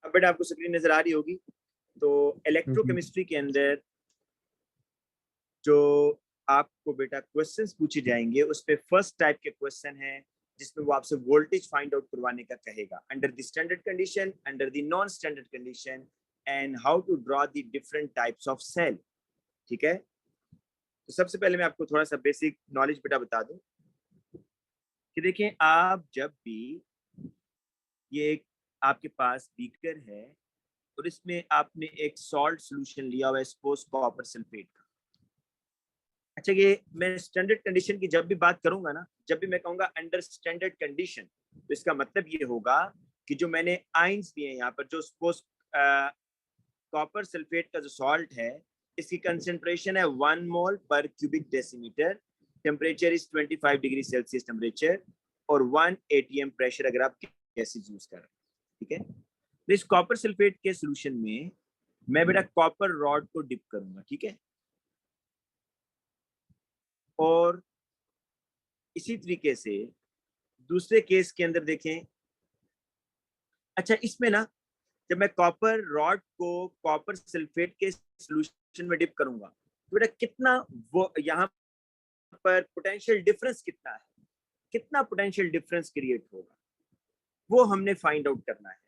अब बेटा आपको स्क्रीन नजर आ रही होगी। तो हम्म। इलेक्ट्रोकेमिस्ट्री के अंदर जो आपको बेटा क्वेश्चंस पूछे जाएंगे उसपे फर्स्ट टाइप के क्वेश्चन है जिसमें वो आपसे वोल्टेज फाइंड आउट करवाने का कहेगा, under the standard condition, under the non standard condition, and how to draw the different types of cell. ठीक है, तो सबसे पहले मैं आपको थोड़ा सा बेसिक नॉलेज बेटा बता दूं कि देखें, आप जब भी ये एक आपके पास बीकर है और इसमें आपने एक सॉल्ट सॉल्यूशन लिया हुआ है, सपोज कॉपर सल्फेट का। अच्छा, ये मैं स्टैंडर्ड कंडीशन की जब भी बात करूंगा ना, जब भी मैं कहूंगा अंडर स्टैंडर्ड कंडीशन, तो इसका मतलब ये होगा कि जो मैंने आइंस दिए यहाँ पर, जो सपोज कॉपर सल्फेट का जो सॉल्ट है इसकी कंसेंट्रेशन है 1 मोल पर cubic decimetre, temperature is 25 degree Celsius temperature और 1 atm प्रेशर अगर आप गैसेज यूज कर रहे हैं। ठीक है, तो इस कॉपर सल्फेट के सोल्यूशन में मैं बेटा कॉपर रॉड को डिप करूंगा। ठीक है, और इसी तरीके से दूसरे केस के अंदर देखें। अच्छा, इसमें ना जब मैं कॉपर रॉड को कॉपर सल्फेट के सोल्यूशन में डिप करूंगा तो बेटा कितना वो यहाँ पर पोटेंशियल डिफरेंस कितना है, कितना पोटेंशियल डिफरेंस क्रिएट होगा, वो हमने फाइंड आउट करना है।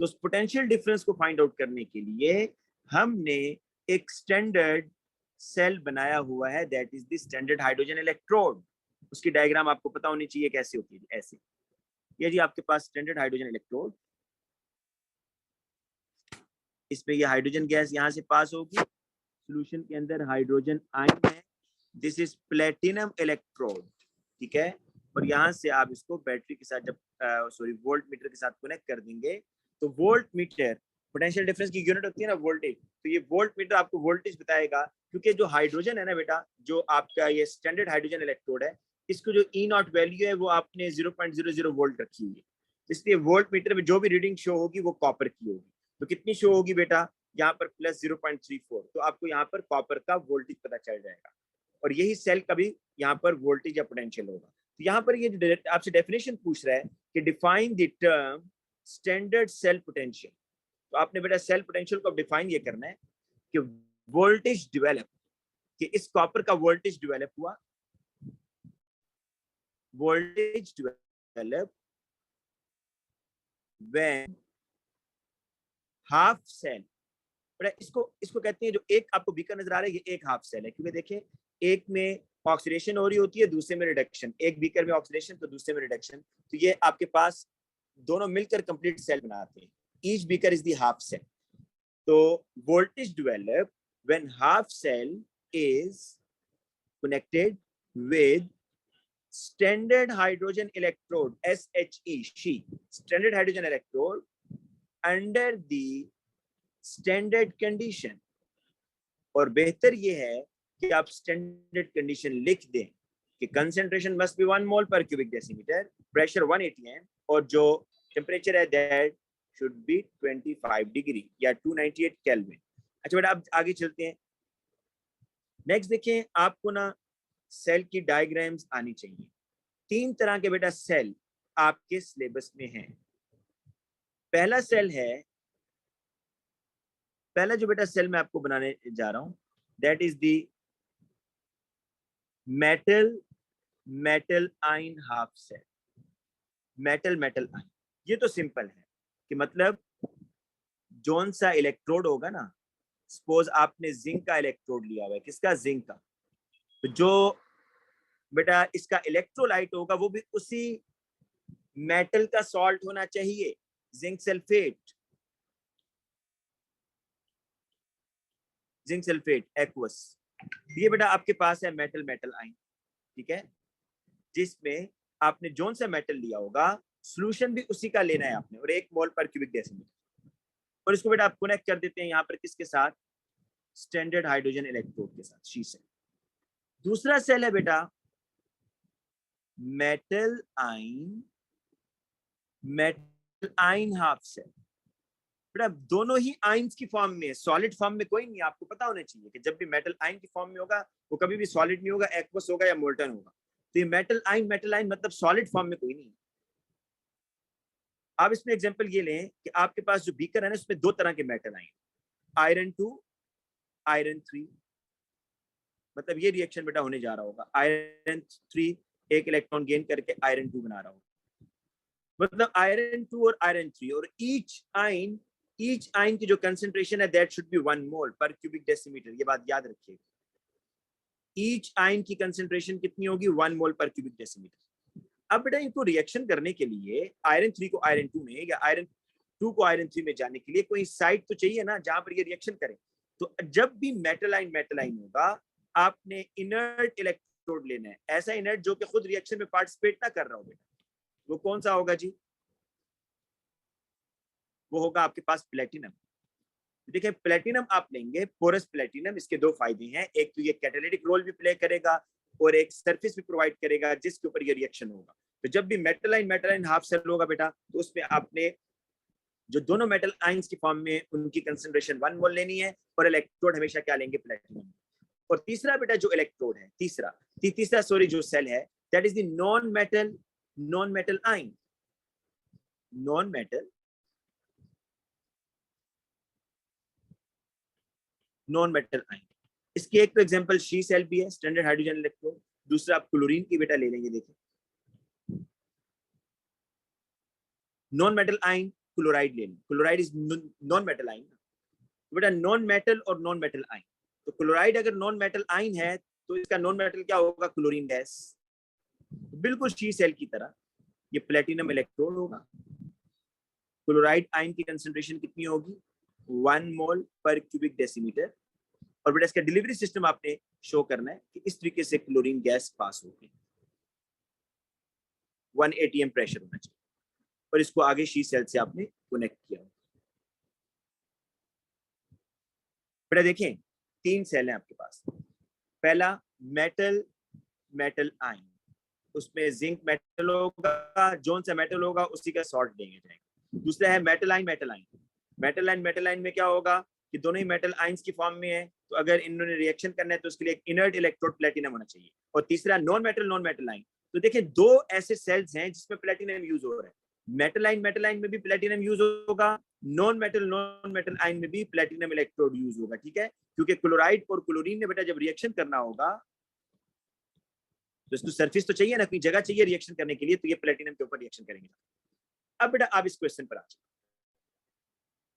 तो उस पोटेंशियल डिफरेंस को फाइंड आउट करने के लिए हमने एक स्टैंडर्ड सेल बनाया हुआ है, that is the standard hydrogen electrode. उसकी डायग्राम आपको पता होनी चाहिए कैसे होती है। ऐसे ये जी आपके पास स्टैंडर्ड हाइड्रोजन इलेक्ट्रोड, इसमें ये हाइड्रोजन गैस यहाँ से पास होगी, सॉल्यूशन के अंदर हाइड्रोजन आयन है, दिस इज प्लेटिनम इलेक्ट्रोड। ठीक है, और यहाँ से आप इसको बैटरी के साथ जब वोल्ट मीटर के साथ कनेक्ट कर देंगे तो वोल्ट मीटर, पोटेंशियल डिफरेंस की यूनिट होती है ना वोल्टेज, तो ये वोल्ट मीटर आपको वोल्टेज बताएगा। क्योंकि जो हाइड्रोजन है ना बेटा, जो आपका ये स्टैंडर्ड हाइड्रोजन इलेक्ट्रोड है, इसको जो ई नॉट वैल्यू है वो आपने 0.00 वोल्ट रखी हुई है, इसलिए वोल्ट मीटर में जो भी रीडिंग शो होगी वो कॉपर की होगी। तो कितनी शो होगी बेटा, यहाँ पर प्लस 0.34, तो आपको यहाँ पर कॉपर का वोल्टेज पता चल जाएगा और यही सेल का भी यहाँ पर वोल्टेज या पोटेंशियल होगा। तो यहाँ पर ये आपसे डेफिनेशन पूछ रहा है कि define the term standard cell potential. तो आपने बेटा सेल पोटेंशियल को डिफाइन ये करना है कि वोल्टेज डेवलप, कि इस कॉपर का वोल्टेज डेवलप हुआ, voltage develop when half cell, इसको इसको कहते हैं, जो एक आपको बीकर नजर आ रहा है ये एक हाफ सेल है, क्योंकि देखें एक में ऑक्सीडेशन हो रही होती है, दूसरे में रिडक्शन, एक बीकर में ऑक्सीडेशन तो दूसरे में रिडक्शन, तो ये आपके पास दोनों मिलकर कंप्लीट सेल बनाते हैं। Each beaker is the half cell. तो voltage develop when half cell is connected with standard hydrogen electrode SHE, standard hydrogen electrode under the standard condition. और बेहतर ये है कि आप स्टैंडर्ड कंडीशन लिख दें कि कंसंट्रेशन मस्ट बी 1 मोल पर क्यूबिक डेसीमीटर, प्रेशर 1 atm और जो टेम्परेचर है दैट शुड बी 25 डिग्री या 298 केल्विन। अच्छा बेटा अब आगे चलते हैं। नेक्स्ट देखें, आपको ना सेल की डायग्राम्स आनी चाहिए। 3 तरह के बेटा सेल आपके सिलेबस में हैं। पहला सेल है, पहला जो बेटा सेल मैं आपको बनाने जा रहा हूं that is the metal ion half cell. Metal ion, ये तो सिंपल है कि मतलब जोन सा इलेक्ट्रोड होगा ना, सपोज आपने जिंक का इलेक्ट्रोड लिया हुआ है, किसका, जिंक का, तो जो बेटा इसका इलेक्ट्रोलाइट होगा वो भी उसी मेटल का सॉल्ट होना चाहिए, zinc sulphate, zinc sulphate aqueous. ये बेटा आपके पास है मेटल आयन। ठीक है, जिसमें आपने जोन सा मेटल लिया होगा, सॉल्यूशन भी उसी का लेना है आपने, और 1 मोल पर क्यूबिक डेसीमीटर, और इसको बेटा आप कनेक्ट कर देते हैं यहाँ पर किसके साथ, स्टैंडर्ड हाइड्रोजन इलेक्ट्रोड के साथ, शी सेल। दूसरा सेल है बेटा मेटल आयन हाफ सेल। बेटा दोनों ही आयंस की फॉर्म में, सॉलिड फॉर्म में कोई नहीं। आपको पता होना चाहिए कि जब भी मेटल आयन की फॉर्म में होगा वो कभी भी सॉलिड नहीं होगा, एक्वस होगा या मोल्टन होगा। तो ये मेटल आयन मतलब सॉलिड फॉर्म में कोई नहीं। आप इसमें एग्जांपल ये लें कि आपके पास जो बीकर है ना, उसमें दो तरह के मेटल आए, आयरन 2, आयरन 3। मतलब ये रिएक्शन बेटा होने जा रहा होगा, आयरन 3 एक इलेक्ट्रॉन गेन करके आयरन 2 बना रहा होगा। मतलब आयरन 2 और आयरन 3, और ईच आयन की जो कंसेंट्रेशन है दैट शुड बी 1 मोल पर क्यूबिक डेसीमीटर। ये बात याद रखिएगा, ईच आयन की कंसेंट्रेशन कितनी होगी, 1 मोल पर क्यूबिक डेसीमीटर। अब बेटा इनको रिएक्शन करने के लिए आयरन 3 को आयरन 2 में या आयरन 2 को आयरन 3 में जाने के लिए कोई साइट तो चाहिए ना जहां पर ये रिएक्शन करे। तो जब भी मेटल आयन होगा, आपने इनर्ट इलेक्ट्रोड लेना है, ऐसा इनर्ट जो कि खुद रिएक्शन में पार्टिसिपेट ना कर रहा हो बेटा। वो कौन सा होगा जी, वो होगा आपके पास प्लेटिनम। देखिए प्लेटिनम आप लेंगे, पोरस प्लेटिनम, इसके दो फायदे हैं, एक तो ये कैटालिटिक रोल भी प्ले करेगा और एक सरफेस भी प्रोवाइड करेगा जिसके ऊपर ये रिएक्शन होगा। तो जब भी मेटल आयन हाफ सेल होगा बेटा, तो उसमें आपने जो दोनों मेटल आयंस की फॉर्म में उनकी कंसंट्रेशन 1 मोल लेनी है, और इलेक्ट्रोड हमेशा क्या लेंगे, प्लेटिनम। और तीसरा बेटा जो इलेक्ट्रोड है, तीसरा सॉरी जो सेल है, that is the non metal ion, non metal ion. इसकी एक तो एग्जांपल शी सेल भी है, स्टैंडर्ड हाइड्रोजन इलेक्ट्रोड। दूसरा आप क्लोरीन की बेटा ले लेंगे। देखिए नॉन मेटल आयन, क्लोराइड ले लें, chloride is non metal ion. बेटा नॉन मेटल और नॉन मेटल आयन, तो क्लोराइड अगर नॉन मेटल आयन है तो इसका नॉन मेटल क्या होगा, क्लोरीन गैस। बिल्कुल शी सेल की तरह ये प्लेटिनम इलेक्ट्रोड होगा। क्लोराइड आयन की कंसंट्रेशन कितनी होगी, 1 मोल पर क्यूबिक डेसीमीटर। और बेटा इसका डिलीवरी सिस्टम आपने शो करना है कि इस तरीके से क्लोरीन गैस पास होगी, 1 atm प्रेशर होना चाहिए, और इसको आगे शी सेल से आपने कनेक्ट किया। बेटा देखें 3 सेल हैं आपके पास। पहला मेटल आयन, उसमें जिंक मेटल होगा, जोन सा मेटल होगा उसी का सॉल्ट देंगे जाएंगे। दूसरा है मेटल आयन में क्या होगा कि दोनों ही मेटल आयंस की फॉर्म में है, तो अगर इन्होंने रिएक्शन करना है तो उसके लिए एक इनर्ट इलेक्ट्रोड प्लेटिनम होना चाहिए। और तीसरा नॉन मेटल आयन। तो देखिए दो ऐसे सेल्स हैं जिसमें प्लेटिनम यूज हो रहा है, मेटल आयन में भी प्लेटिनम यूज होगा, नॉन मेटल आयन में भी प्लेटिनम इलेक्ट्रोड यूज होगा। ठीक है, क्योंकि क्लोराइड और क्लोरीन ने बेटा जब रिएक्शन करना होगा तो इसको सरफेस तो चाहिए ना, कोई जगह चाहिए रिएक्शन करने के लिए, तो ये प्लेटिनम के ऊपर रिएक्शन करेंगे। अब बेटा आप इस क्वेश्चन पर आ जाओ।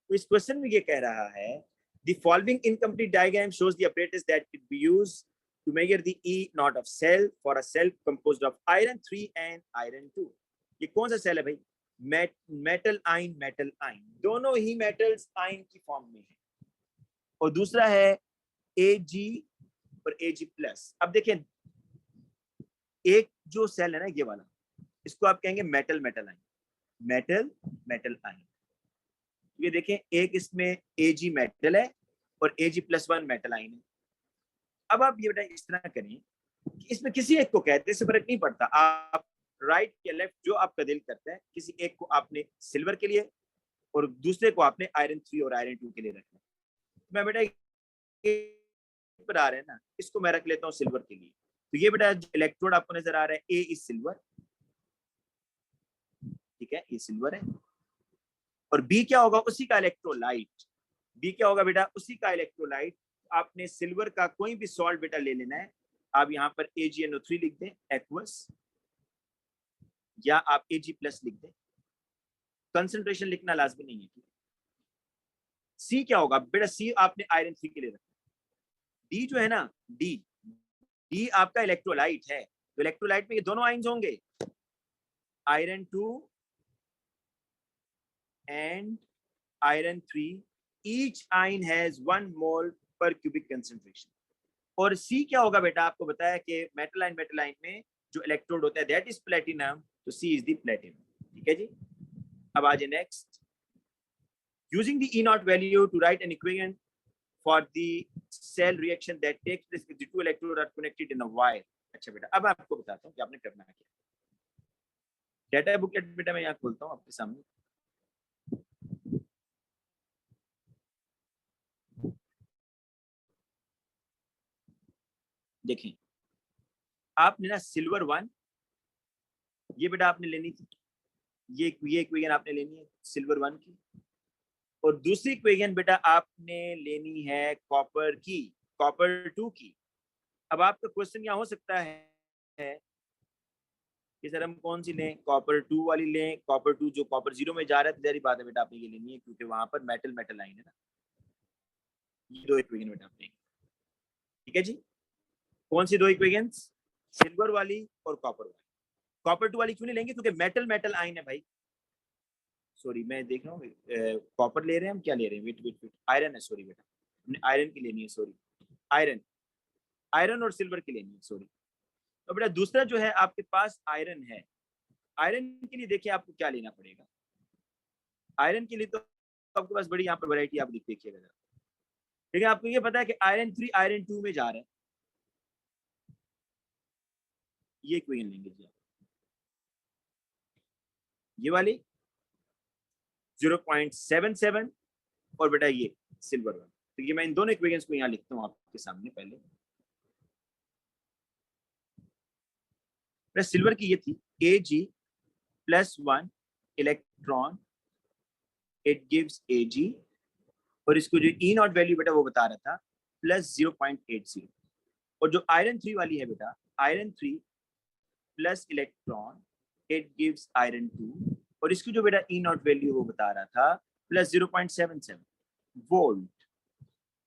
तो इस क्वेश्चन में ये कह रहा है the following incomplete diagram shows the apparatus that could be used to measure the E naught of cell for a cell composed of iron 3 and iron 2। ये कौन सा सेल है भाई, मेटल आयन, दोनों ही मेटल्स आयन की form में है। और दूसरा है Ag और Ag प्लस। अब देखें एक जो सेल है ना ये वाला, इसको आप कहेंगे मेटल आयन। ये देखें एक इसमें Ag मेटल है और Ag+1 मेटल आयन है। अब आप ये बेटा इस तरह करें कि इसमें किसी एक को कहते हैं, फर्क नहीं पड़ता, आप राइट या लेफ्ट जो आपका दिल करता है, किसी एक को आपने सिल्वर के लिए और दूसरे को आपने आयरन 3 और आयरन 2 के लिए रखना। मैं बेटा पर आ रहे हैं ना, इसको मैं रख लेता हूँ सिल्वर के लिए। तो ये बेटा इलेक्ट्रोड आपको नजर आ रहा है, ए इज सिल्वर, ठीक है, ये सिल्वर है। और बी क्या होगा, उसी का इलेक्ट्रोलाइट। बी क्या होगा बेटा, उसी का इलेक्ट्रोलाइट। आपने सिल्वर का कोई भी सॉल्ट बेटा ले लेना है, आप यहाँ पर AgNO3 लिख दें एक्वस, या आप Ag+ लिख दें, कंसंट्रेशन लिखना लाजमी नहीं है। सी क्या होगा बेटा, सी आपने आयरन 3 के लिए रखना। डी जो है ना, डी आपका इलेक्ट्रोलाइट है, तो इलेक्ट्रोलाइट में ये दोनों आयंस होंगे, iron 2 and iron 3, each ion has 1 मोल पर क्यूबिक कंसंट्रेशन। और सी क्या होगा बेटा, आपको बताया कि मेटल आयन में जो इलेक्ट्रोड होता है दैट इज प्लेटिनम, तो सी इज द प्लेटिनम। ठीक है जी, अब आ जाए next. Using the E naught value to write an equation for the cell reaction that takes place with the two electrode are connected in a wire. अच्छा बेटा, अब आपको बताता हूँ कि आपने करना है क्या। डाटा बुकलेट बेटा मैं यहाँ खोलता हूँ आपके सामने। देखें आपने ना सिल्वर 1 ये बेटा आपने लेनी थी, ये इक्वेशन आपने लेनी है सिल्वर 1 की, और दूसरी इक्वेशन बेटा आपने लेनी है कॉपर की, कॉपर 2 की। अब आपका क्वेश्चन यहाँ हो सकता है कि सर हम कौन सी लें, कॉपर 2 वाली लें, कॉपर 2 जो कॉपर 0 में जा रहा है, तो जहरी बात है बेटा आपने ये लेनी है, क्योंकि वहां पर मेटल मेटल लाइन है ना। ये दो इक्वेशन बेटा आपने, ठीक है जी। कौन सी दो इक्वेशंस, सिल्वर वाली और कॉपर वाली। कॉपर 2 वाली क्यों नहीं लेंगे, क्योंकि मेटल मेटल आयन है भाई। सॉरी मैं देख रहा हूँ, कॉपर ले रहे हैं हम, क्या ले रहे हैं, वेट वेट वेट, आयरन है, सॉरी बेटा, हमने आयरन की लेनी है, सॉरी आयरन, आयरन और सिल्वर की लेनी है, सॉरी। तो बेटा दूसरा जो है आपके पास आयरन है, आयरन के लिए देखिए आपको क्या लेना पड़ेगा। आयरन के लिए तो आपके पास बड़ी यहाँ पर वैरायटी आप देखिएगा, लेकिन आपको ये पता है कि आयरन 3 आयरन 2 में जा रहे हैं, ये इक्वेशन लेंगे जी आप, ये वाली 0.77 और बेटा ये सिल्वर वाली। तो ये मैं इन दोनों इक्वेशंस को यहाँ लिखता हूँ आपके सामने पहले। बेटा सिल्वर की ये थी Ag+1 electron, it gives Ag, और इसको जो ई नॉट वैल्यू बेटा वो बता रहा था +0.80। और जो आयरन 3 वाली है बेटा, iron 3 plus electron, it gives iron 2, और इसकी जो बेटा ई नॉट वैल्यू वो बता रहा था +0.77 वोल्ट।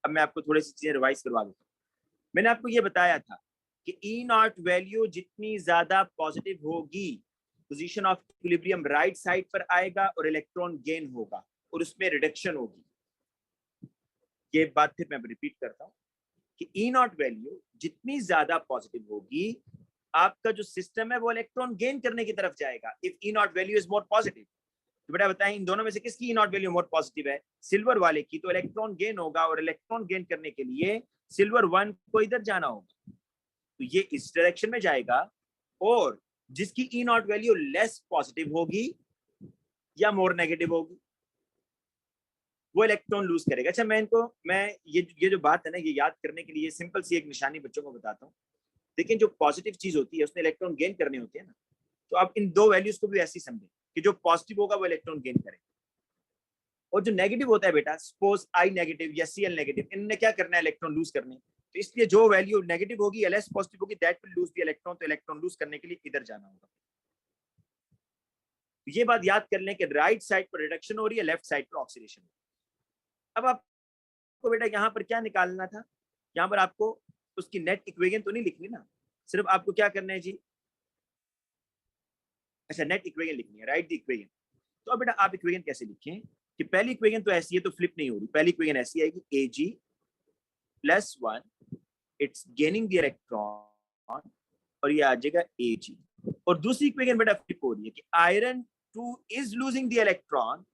अब मैं आपको थोड़ी सी चीजें रिवाइज करवा देता हूँ। मैंने आपको ये बताया था कि ई नॉट वैल्यू जितनी ज्यादा पॉजिटिव होगी, position of equilibrium right side पर आएगा और इलेक्ट्रॉन गेन होगा और उसमें रिडक्शन होगी। ये बात फिर मैं रिपीट करता हूँ कि ई नॉट वैल्यू जितनी ज्यादा पॉजिटिव होगी, आपका जो सिस्टम है वो इलेक्ट्रॉन गेन करने की तरफ जाएगा, if E naught value is more positive. तो बेटा बताएं इन दोनों में से किसकी E naught value more positive है, सिल्वर वाले की, तो इलेक्ट्रॉन गेन होगा, और इलेक्ट्रॉन गेन करने के लिए सिल्वर 1 को इधर जाना होगा, तो ये इस डायरेक्शन में जाएगा। और जिसकी E naught value less positive होगी या मोर नेगेटिव होगी, वो इलेक्ट्रॉन लूज करेगा। अच्छा मैं ये जो बात है ना, ये याद करने के लिए सिंपल सी एक निशानी बच्चों को बताता हूँ। लेकिन जो पॉजिटिव चीज होती है उसमें इलेक्ट्रॉन गेन करने होते हैं ना, तो आप इन दो वैल्यूज को भी ऐसे ही समझें कि जो पॉजिटिव होगा वो इलेक्ट्रॉन गेन करेगा, और जो नेगेटिव होता है बेटा, सपोज आई नेगेटिव या Cl नेगेटिव, इनने क्या करना है, इलेक्ट्रॉन लूज करने। तो इसलिए जो वैल्यू नेगेटिव होगी या लेस पॉजिटिव होगी, that will lose the electron, तो इलेक्ट्रॉन लूज करने के लिए इधर जाना होगा। तो ये बात याद कर लें कि राइट साइड पर रिडक्शन हो रही है, लेफ्ट साइड पर ऑक्सीडेशन। अब आपको बेटा यहाँ पर क्या निकालना था, यहाँ पर आपको उसकी नेट इक्वेशन तो नहीं लिखनी ना, सिर्फ आपको क्या करना है जी, अच्छा नेट इक्वेशन लिखनी है, राइट द इक्वेशन। तो अब बेटा आप इक्वेशन कैसे लिखें कि पहली इक्वेशन तो ऐसी है, तो फ्लिप नहीं हो रही, पहली इक्वेशन ऐसी आएगी Ag+1 it's gaining the electron, और ये आ जाएगा Ag। और दूसरी इक्वेशन बेटा फ्लिप हो रही है कि iron 2 is losing the electron,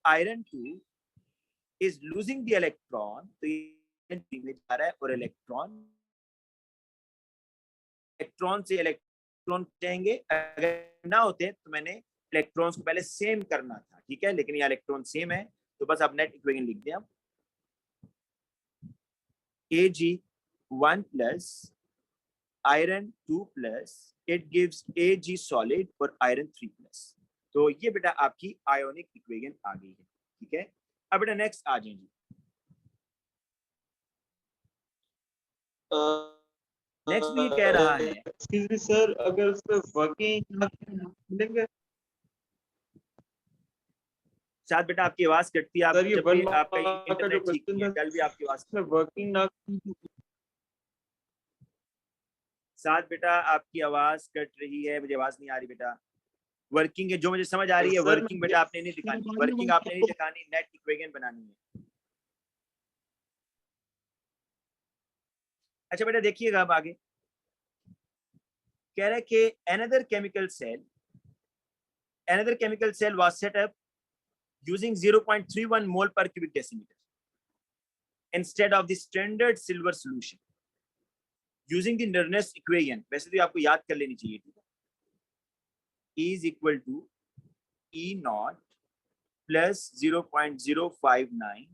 iron 2 is losing the electron, तो ये में जा रहा है, और इलेक्ट्रॉन से इलेक्ट्रॉन जाएंगे, अगर ना होते तो मैंने इलेक्ट्रॉन्स को पहले सेम करना था, ठीक है, लेकिन ये इलेक्ट्रॉन सेम है, तो बस आप नेट इक्वेशन लिख दें। Ag1 plus iron 2 plus it gives Ag solid और आयरन 3 प्लस। तो ये बेटा आपकी आयोनिक इक्वेशन आ गई है, ठीक है। अब बेटा नेक्स्ट आ जाएंगे, नेक्स्ट भी कह रहा है, एक्सक्यूज मी सर, अगर उस पर वर्किंग मिलेंगे साथ बेटा आपकी आवाज कटती है, आप सर, ये जब 1 भी आपका मार्क का जो इंटरनेट ठीक क्वेश्चन नहीं है, था कल भी आपकी आवाज उसमें वर्किंग ना। साथ बेटा आपकी आवाज कट रही है, मुझे आवाज नहीं आ रही बेटा। वर्किंग है जो मुझे समझ आ रही है, सर वर्किंग बेटा आपने नहीं दिखानी, वर्किंग आपने नहीं दिखानी, नेट इक्वेशन बनानी है। अच्छा बेटा देखिएगा अब आगे कह रहा है कि another chemical cell was set up using 0.31 mole per cubic decimeter instead of the standard silver solution using the Nernst equation। वैसे तो आपको याद कर लेनी चाहिए, ठीक है, E is equal to E naught plus 0.059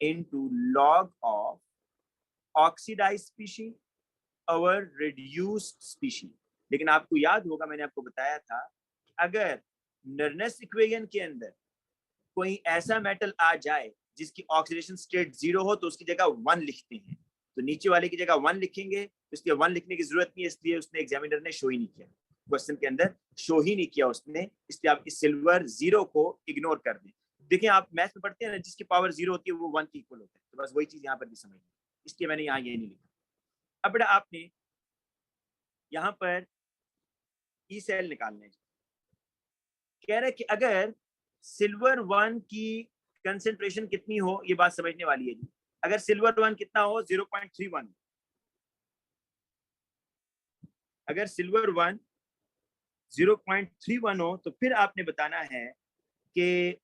into log of oxidized species over reduced species। लेकिन आपको याद होगा मैंने आपको बताया था कि अगर नर्नेस इक्वेशन के अंदर कोई ऐसा मेटल आ जाए जिसकी ऑक्सीडेशन स्टेट 0 हो तो उसकी जगह 1 लिखते हैं, तो नीचे वाले की जगह 1 लिखेंगे, तो इसलिए 1 लिखने की जरूरत नहीं है, इसलिए उसने एग्जामिनर ने शो ही नहीं किया, क्वेश्चन के अंदर शो ही नहीं किया उसने, इसलिए आप इस सिल्वर 0 को इग्नोर कर दें। देखिए आप मैथ्स में पढ़ते हैं ना, जिसकी पावर 0 होती है वो 1 की इक्वल होता है, तो बस वही चीज यहाँ पर भी समझ, इसलिए मैंने यहाँ ये नहीं लिखा। अब बेटा आपने यहाँ पर ई सेल निकालना है, कह रहे कि अगर सिल्वर 1 की कंसेंट्रेशन कितनी हो, ये बात समझने वाली है जी। अगर सिल्वर 1 कितना हो 0.31, अगर सिल्वर 1 0.31 हो तो फिर आपने बताना है कि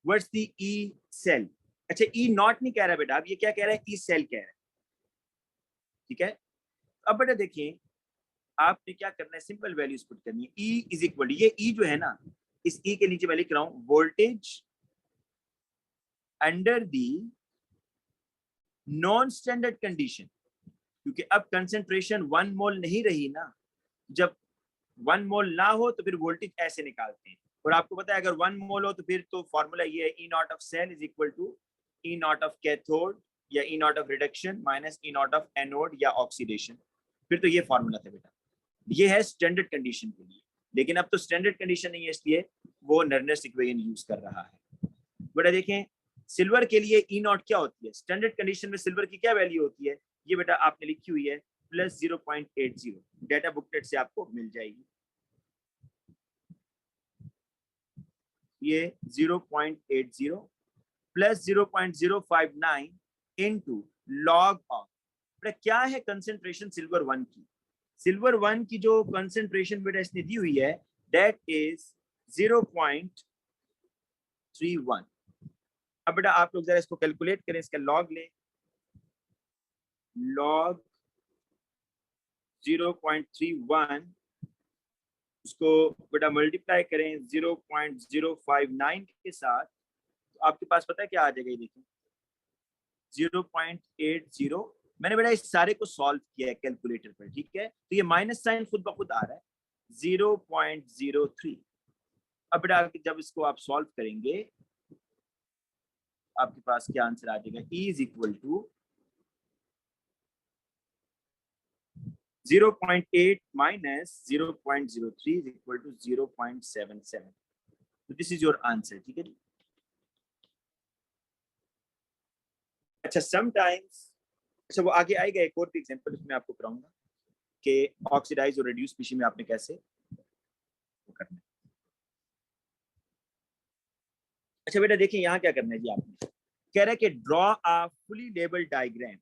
व्हाट्स द ई सेल। अच्छा ई नॉट नहीं कह रहा बेटा, अब ये क्या कह रहा है, ई सेल कह रहा है, ठीक है। अब बेटा देखिए आपने क्या करना है, सिंपल वैल्यूज पुट करनी है, ई इज इक्वल, ये ई जो है ना, इस ई के नीचे मैं लिख रहा हूं voltage under the non standard condition, क्योंकि अब कंसेंट्रेशन 1 मोल नहीं रही ना, जब 1 मोल ना हो तो फिर वोल्टेज ऐसे निकालते हैं, और आपको पता है अगर 1 मोल हो तो फिर तो फॉर्मूला ये है, E naught of cell is equal to E naught of cathode या E naught of reduction minus E naught of anode या ऑक्सीडेशन, फिर तो ये फॉर्मूला था बेटा, ये है स्टैंडर्ड कंडीशन के लिए, लेकिन अब तो स्टैंडर्ड कंडीशन नहीं है, इसलिए वो नर्नेस इक्वेशन यूज कर रहा है। बेटा देखें सिल्वर के लिए ई नॉट क्या होती है, स्टैंडर्ड कंडीशन में सिल्वर की क्या वैल्यू होती है, ये बेटा आपने लिखी हुई है प्लस 0.80, डेटा बुकलेट से आपको मिल जाएगी, ये 0.80 प्लस 0.059 इनटू लॉग ऑफ, क्या है कंसेंट्रेशन सिल्वर 1 की, सिल्वर 1 की जो कंसेंट्रेशन बेटा इसने दी हुई है दैट इज 0.31। अब बेटा आप लोग जरा इसको कैलकुलेट करें, इसका लॉग लें, लॉग 0.31 उसको बेटा मल्टीप्लाई करें 0.059 के साथ, तो आपके पास पता है क्या आ जाएगा, ये देखिए 0.80, मैंने बेटा इस सारे को सॉल्व किया है कैलकुलेटर पर, ठीक है, तो ये माइनस साइन खुद ब खुद आ रहा है 0.03। अब बेटा जब इसको आप सॉल्व करेंगे आपके पास क्या आंसर आ जाएगा, E is equal to 0.8 minus 0.03 is equal to 0.77, तो दिस इज योर आंसर, ठीक है। अच्छा समटाइम्स, अच्छा वो आगे आएगा एक और भी एग्जांपल उसमें आपको कराऊंगा कि ऑक्सीडाइज और रिड्यूस स्पीशीज में आपने कैसे वो करना है। अच्छा बेटा देखिए यहाँ क्या करना है जी, आपने कह रहा है कि draw a fully labelled diagram,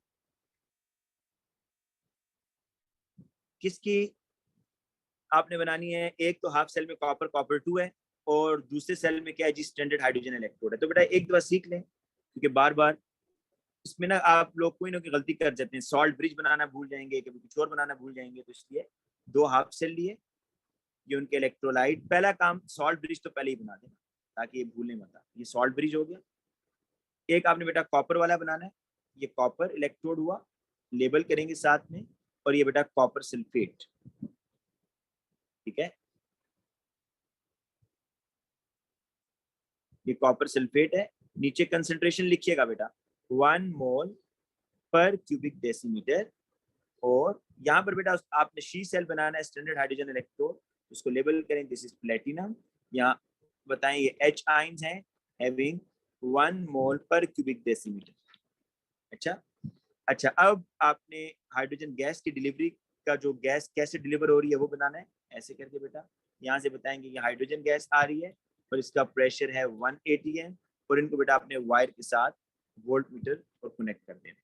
किसकी आपने बनानी है, एक तो हाफ सेल में कॉपर कॉपर 2 है और दूसरे सेल में क्या है जी स्टैंडर्ड हाइड्रोजन इलेक्ट्रोड है, तो बेटा एक दफा सीख लें, क्योंकि बार बार इसमें ना आप लोग कोई ना कोई गलती कर जाते हैं, सॉल्ट ब्रिज बनाना भूल जाएंगे, कभी कुछ और बनाना भूल जाएंगे, तो इसलिए 2 हाफ सेल लिए, ये उनके इलेक्ट्रोलाइट, पहला काम सॉल्ट ब्रिज तो पहले ही बना देना ताकि ये भूलने मत, ये सॉल्ट ब्रिज हो गया। एक आपने बेटा कॉपर वाला बनाना है, ये कॉपर इलेक्ट्रोड हुआ, लेबल करेंगे साथ में, और ये बेटा कॉपर सल्फेट, ठीक है, ये कॉपर सल्फेट है, नीचे कंसेंट्रेशन लिखिएगा बेटा 1 मोल पर क्यूबिक डेसीमीटर, और यहाँ पर बेटा आपने शी सेल बनाना है स्टैंडर्ड हाइड्रोजन इलेक्ट्रोड, उसको लेबल करें दिस इज प्लेटिनम, यहाँ बताएं ये H आयंस हैं हैविंग 1 मोल पर क्यूबिक डेसीमीटर। अच्छा अच्छा अब आपने हाइड्रोजन गैस की डिलीवरी का जो गैस कैसे डिलीवर हो रही है वो बनाना है, ऐसे करके बेटा यहाँ से बताएंगे कि हाइड्रोजन गैस आ रही है और इसका प्रेशर है 1 atm, और इनको बेटा आपने वायर के साथ वोल्ट मीटर और कनेक्ट कर देना।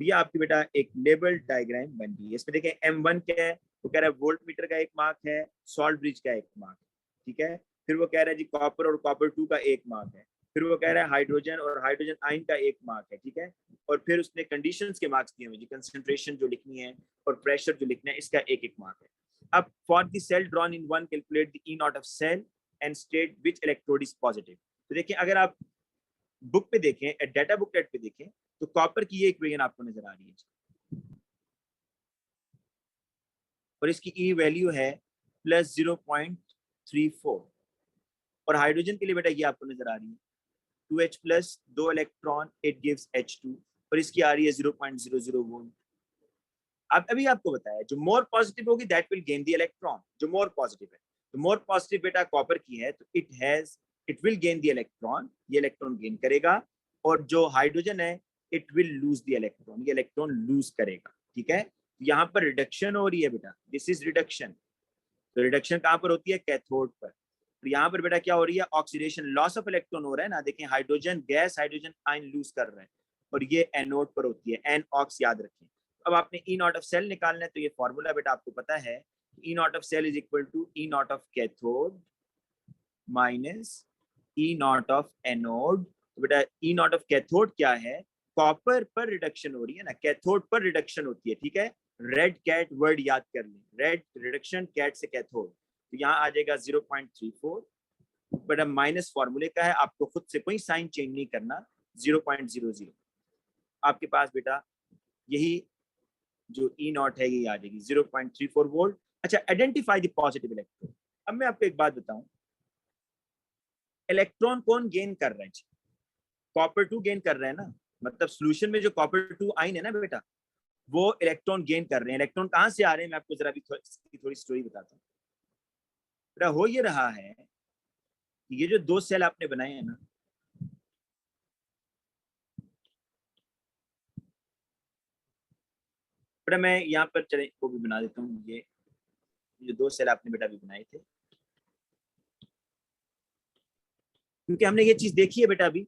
ये आपकी बेटा एक लेबल डायग्राम बन गई है, इसमें देखें M1 क्या है, वो कह रहा है वोल्ट मीटर का एक मार्क है, सॉल्ट ब्रिज का एक मार्क है, ठीक है, फिर वो कह रहा है जी कॉपर और कॉपर 2 का एक मार्क है, फिर वो कह रहा है हाइड्रोजन और हाइड्रोजन आयन का एक मार्क है, ठीक है, और फिर उसने कंडीशंस के मार्क्स दिए हुए जी, कंसंट्रेशन जो लिखनी है और प्रेशर जो लिखना है इसका एक एक मार्क है। अब for the cell drawn in one calculate the E naught of cell and state which electrode is positive, तो देखिए अगर आप बुक पे देखें, डाटा बुकलेट पे देखें, तो कॉपर की ये इक्वेशन आपको नजर आ रही है और इसकी ई वैल्यू है प्लस 0.34। और हाइड्रोजन के लिए बेटा ये आपको नजर आ रही है 2H plus 2 electron, it gives H2, और इसकी आ रही है 0.00 वोल्ट। अब अभी आपको बताया जो मोर पॉजिटिव होगी that will gain the electron, जो मोर पॉजिटिव है। तो मोर पॉजिटिव बेटा कॉपर की है तो it will gain the electron, ये इलेक्ट्रॉन गेन करेगा। और जो हाइड्रोजन है it will lose the electron, ये इलेक्ट्रॉन लूज करेगा। ठीक है, यहाँ पर रिडक्शन हो रही है बेटा, दिस इज रिडक्शन। तो रिडक्शन कहाँ पर होती है? कैथोड पर। तो यहाँ पर बेटा क्या हो रही है? ऑक्सीडेशन, लॉस ऑफ इलेक्ट्रॉन हो रहा है ना। देखें hydrogen gas hydrogen ion lose कर रहा है, और ये एनोड पर होती है, एन ऑक्स याद रखें। अब आपने ई नॉट ऑफ सेल निकालना है, तो ये फॉर्मूला बेटा आपको पता है, E naught of cell is equal to E naught of cathode minus E naught of anode. तो बेटा ई नॉट ऑफ कैथोड क्या है? कॉपर पर रिडक्शन हो रही है ना, कैथोड पर रिडक्शन होती है। ठीक है, रेड कैट वर्ड याद कर लें, रेड रिडक्शन, कैट से कैथोड। तो यहाँ आ जाएगा 0.34, बेटा माइनस फॉर्मूले का है, आपको खुद से कोई साइन चेंज नहीं करना, 0.00 आपके पास बेटा यही जो ई नॉट है ये आ जाएगी 0.34 वोल्ट। अच्छा, आइडेंटिफाई द पॉजिटिव इलेक्ट्रॉन। अब मैं आपको एक बात बताऊं, इलेक्ट्रॉन कौन गेन कर रहा है? कॉपर 2 गेन कर रहे हैं ना, मतलब सोल्यूशन में जो कॉपर 2 आइन है ना बेटा, वो इलेक्ट्रॉन गेन कर रहे हैं। इलेक्ट्रॉन कहां से आ रहे हैं मैं आपको जरा भी थोड़ी स्टोरी बताता हूँ। बेटा हो ये रहा है कि ये जो दो सेल आपने बनाए हैं ना, बेटा मैं यहाँ पर चले को भी बना देता हूँ। ये जो दो सेल आपने बेटा भी बनाए थे, क्योंकि हमने ये चीज देखी है बेटा अभी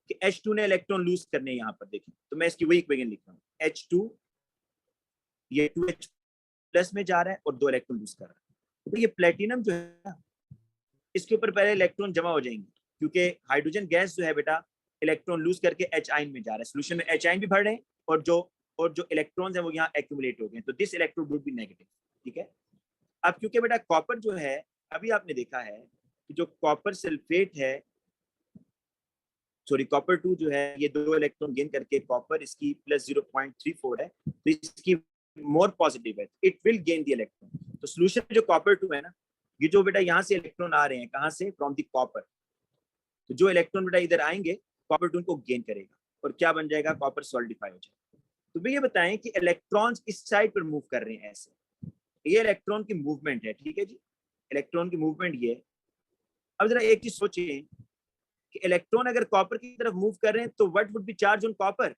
कि H2 ने इलेक्ट्रॉन लूज करने यहाँ पर देखें, तो मैं इसकी वही इक्वेशन लिख रहा हूँ। H2 ये 2H प्लस में जा रहा है और 2 इलेक्ट्रॉन लूज कर रहा है। तो ये प्लेटिनम जो है ना, इसके ऊपर पहले इलेक्ट्रॉन जमा हो जाएंगे, क्योंकि हाइड्रोजन गैस जो है बेटा इलेक्ट्रॉन लूज करके H आइन में जा रहा है, सोल्यूशन में H आइन भी भर रहे हैं, और जो इलेक्ट्रॉन्स हैं वो यहाँ एक्यूमुलेट हो गए, तो this electrode would be negative. ठीक है, अब क्योंकि बेटा कॉपर जो है, अभी आपने देखा है कि जो कॉपर सल्फेट है, सॉरी कॉपर 2 जो है ये 2 इलेक्ट्रॉन गेन करके कॉपर इसकी प्लस 0.34 है, तो इसकी मोर पॉजिटिव है, it will gain the electron. तो सोल्यूशन में जो कॉपर 2 है ना, ये जो बेटा यहाँ से इलेक्ट्रॉन आ रहे हैं, कहाँ से? From the copper. तो जो इलेक्ट्रॉन बेटा इधर आएंगे कॉपर 2 को गेन करेगा, और क्या बन जाएगा? कॉपर सॉल्डिफाई हो जाएगा। तो भैया बताएं कि इलेक्ट्रॉन्स इस साइड पर मूव कर रहे हैं ऐसे, ये इलेक्ट्रॉन की मूवमेंट है। ठीक है जी, इलेक्ट्रॉन की मूवमेंट ये। अब जरा एक चीज सोचिए कि इलेक्ट्रॉन अगर कॉपर की तरफ मूव कर रहे हैं तो what would be charge on copper?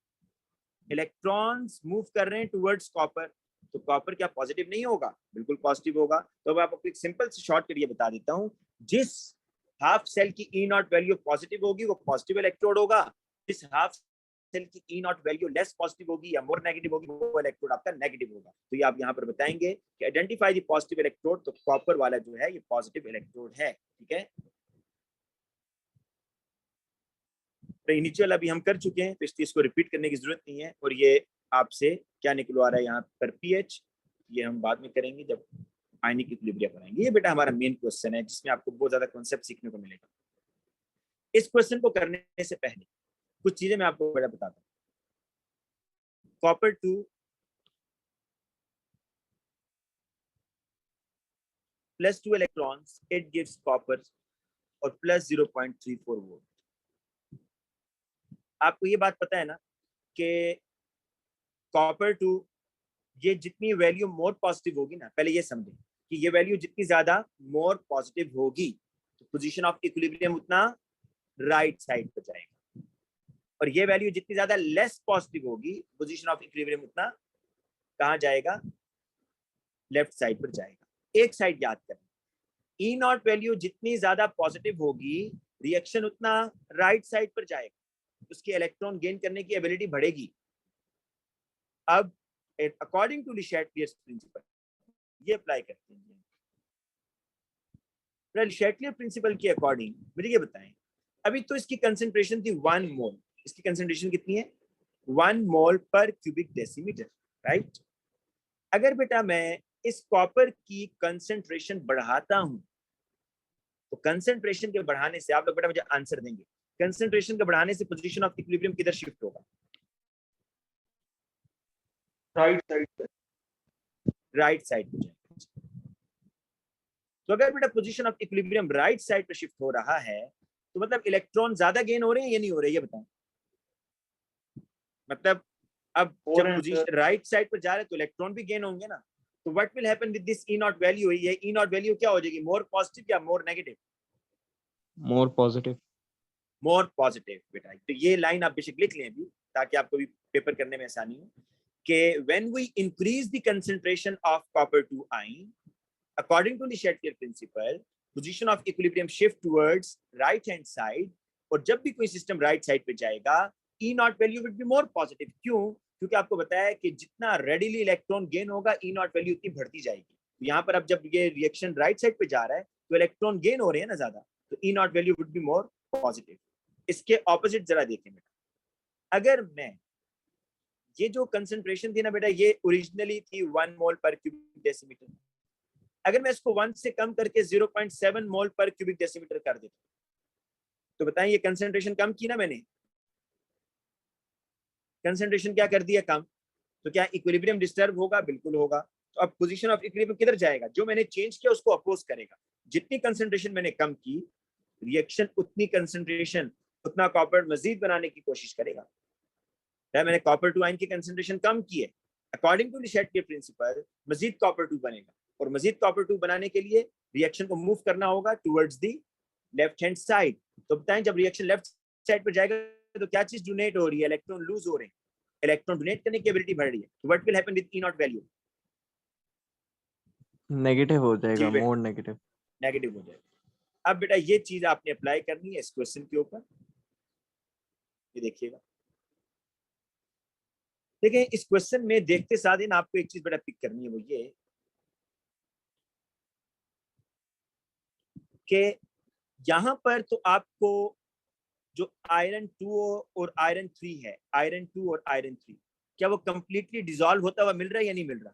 Electrons move कर रहे हैं टुवर्ड्स कॉपर, तो कॉपर क्या पॉजिटिव नहीं होगा? बिल्कुल पॉजिटिव होगा। तो अब आपको एक सिंपल से शॉर्ट करिए बता देता हूं, जिस हाफ सेल की ई नॉट वैल्यू पॉजिटिव होगी वो पॉजिटिव इलेक्ट्रोड होगा, जिस हाफ सेल की ई नॉट वैल्यू लेस पॉजिटिव होगी या मोर नेगेटिव होगी वो इलेक्ट्रोड आपका नेगेटिव होगा। तो ये आप यहाँ पर बताएंगे कि आइडेंटिफाई द पॉजिटिव इलेक्ट्रोड, तो कॉपर वाला जो है ये पॉजिटिव इलेक्ट्रोड है। ठीक है, तो इनिशियल अभी हम कर चुके हैं, तो इस चीज को रिपीट करने की जरूरत नहीं है। और ये आपसे क्या निकलवा रहा है यहाँ पर? पीएच, ये हम बाद में करेंगे जब आयनिक इक्विलिब्रियम बनाएंगे। ये बेटा हमारा मेन क्वेश्चन है जिसमें आपको बहुत ज्यादा कॉन्सेप्ट सीखने को मिलेगा। इस क्वेश्चन को करने से पहले कुछ चीजें मैं आपको बेटा बताता हूँ। Copper 2 plus 2 electrons, it gives copper, और प्लस 0.34 वोल्ट। आपको ये बात पता है ना कि कॉपर 2 ये जितनी वैल्यू मोर पॉजिटिव होगी ना, पहले ये समझें कि ये वैल्यू जितनी ज्यादा मोर पॉजिटिव होगी तो पोजीशन ऑफ इक्विलिब्रियम उतना राइट साइड पर जाएगा, और ये वैल्यू जितनी ज्यादा लेस पॉजिटिव होगी पोजीशन ऑफ इक्विलिब्रियम उतना कहाँ जाएगा? लेफ्ट साइड पर जाएगा। एक साइड याद करें, ई नॉट वैल्यू जितनी ज्यादा पॉजिटिव होगी रिएक्शन उतना राइट साइड पर जाएगा, उसकी इलेक्ट्रॉन गेन करने की एबिलिटी बढ़ेगी। अब अकॉर्डिंग टू लिशेटलियर्स प्रिंसिपल ये अप्लाई करते हैं। लिशेटलियर प्रिंसिपल के अकॉर्डिंग मुझे ये बताएं, अभी तो इसकी कंसंट्रेशन थी 1 मोल, इसकी कंसंट्रेशन कितनी है? 1 मोल पर क्यूबिक डेसीमीटर, राइट। अगर बेटा मैं इस कॉपर की कंसंट्रेशन बढ़ाता हूं, तो कंसंट्रेशन के बढ़ाने से आप लोग बेटा मुझे आंसर देंगे, कंसंट्रेशन के बढ़ाने से पोजीशन ऑफ इक्विलिब्रियम किधर शिफ्ट होगा? राइट साइड पे। राइट साइड पे जाएगा। तो अगर बेटा position of equilibrium right side पर शिफ्ट हो रहा है तो मतलब इलेक्ट्रॉन ज्यादा गेन हो रहे हैं या नहीं हो रहे, ये बताएं। मतलब अब हो जब रहे हैं सर। पोजीशन राइट साइड पर जा रहे हैं तो इलेक्ट्रॉन भी गेन होंगे ना। तो what will happen with this E naught value, ये ई नॉट वैल्यू क्या हो जाएगी, मोर पॉजिटिव या more negative? More positive. More positive बेटा। तो ये लाइन आप बेशक लिख लें अभी ताकि आपको भी पेपर करने में आसानी हो कि when we increase the concentration of copper two ion according to the Shettier principle position of equilibrium shift towards right hand side, और जब भी कोई सिस्टम राइट साइड पे जाएगा E naught value will be more positive. क्यों? क्योंकि आपको बताया है कि जितना रेडिली इलेक्ट्रॉन गेन होगा ई नॉट वैल्यू उतनी बढ़ती जाएगी। तो यहाँ पर अब जब ये रिएक्शन राइट साइड पे जा रहा है तो इलेक्ट्रॉन गेन हो रहे हैं ना ज्यादा, तो E naught value would be more positive. इसके ऑपोजिट जरा देखें बेटा, अगर मैं ये जो कंसंट्रेशन थी ना बेटा, ये ओरिजिनली थी 1 मोल पर क्यूबिक डेसीमीटर, अगर मैं इसको 1 से कम करके 0.7 मोल पर क्यूबिक डेसीमीटर कर देता तो बताएं ये कंसंट्रेशन कम की ना मैंने, कंसंट्रेशन क्या कर दिया, कम। तो क्या इक्विलिब्रियम डिस्टर्ब होगा? बिल्कुल होगा। तो अब पोजीशन ऑफ इक्विलिब्रियम किधर जाएगा? जो मैंने चेंज किया उसको अपोज करेगा। जितनी कंसंट्रेशन मैंने कम की रिएक्शन उतनी कंसंट्रेशन उतना कॉपर मजीद बनाने की कोशिश करेगा। मैंने कॉपर टू आयन की कंसंट्रेशन कम की है, according to the Chatelier principle मजीद कॉपर टू बनेगा, और मजीद कॉपर टू बनाने के लिए रिएक्शन को मूव करना होगा towards the left hand side. तो बताएं जब रिएक्शन लेफ्ट साइड पर जाएगा तो क्या चीज डोनेट हो रही है? इलेक्ट्रॉन लूज हो रहे हैं, इलेक्ट्रॉन डोनेट करने की एबिलिटी बढ़ रही है। तो what will happen with E naught value? Negative हो जी जाएगा, बेटा, मोर नेगेटिव। नेगेटिव हो जाएगा। अब बेटा ये चीज आपने अप्लाई करनी है इस क्वेश्चन के ऊपर, ये देखिएगा। देखिए इस क्वेश्चन में देखते साथ ही आपको एक चीज बेटा पिक करनी है, वो ये कि यहां पर तो आपको जो आयरन 2 और आयरन 3 है, आयरन 2 और आयरन 3 क्या वो कंप्लीटली डिसॉल्व होता हुआ मिल रहा है या नहीं मिल रहा?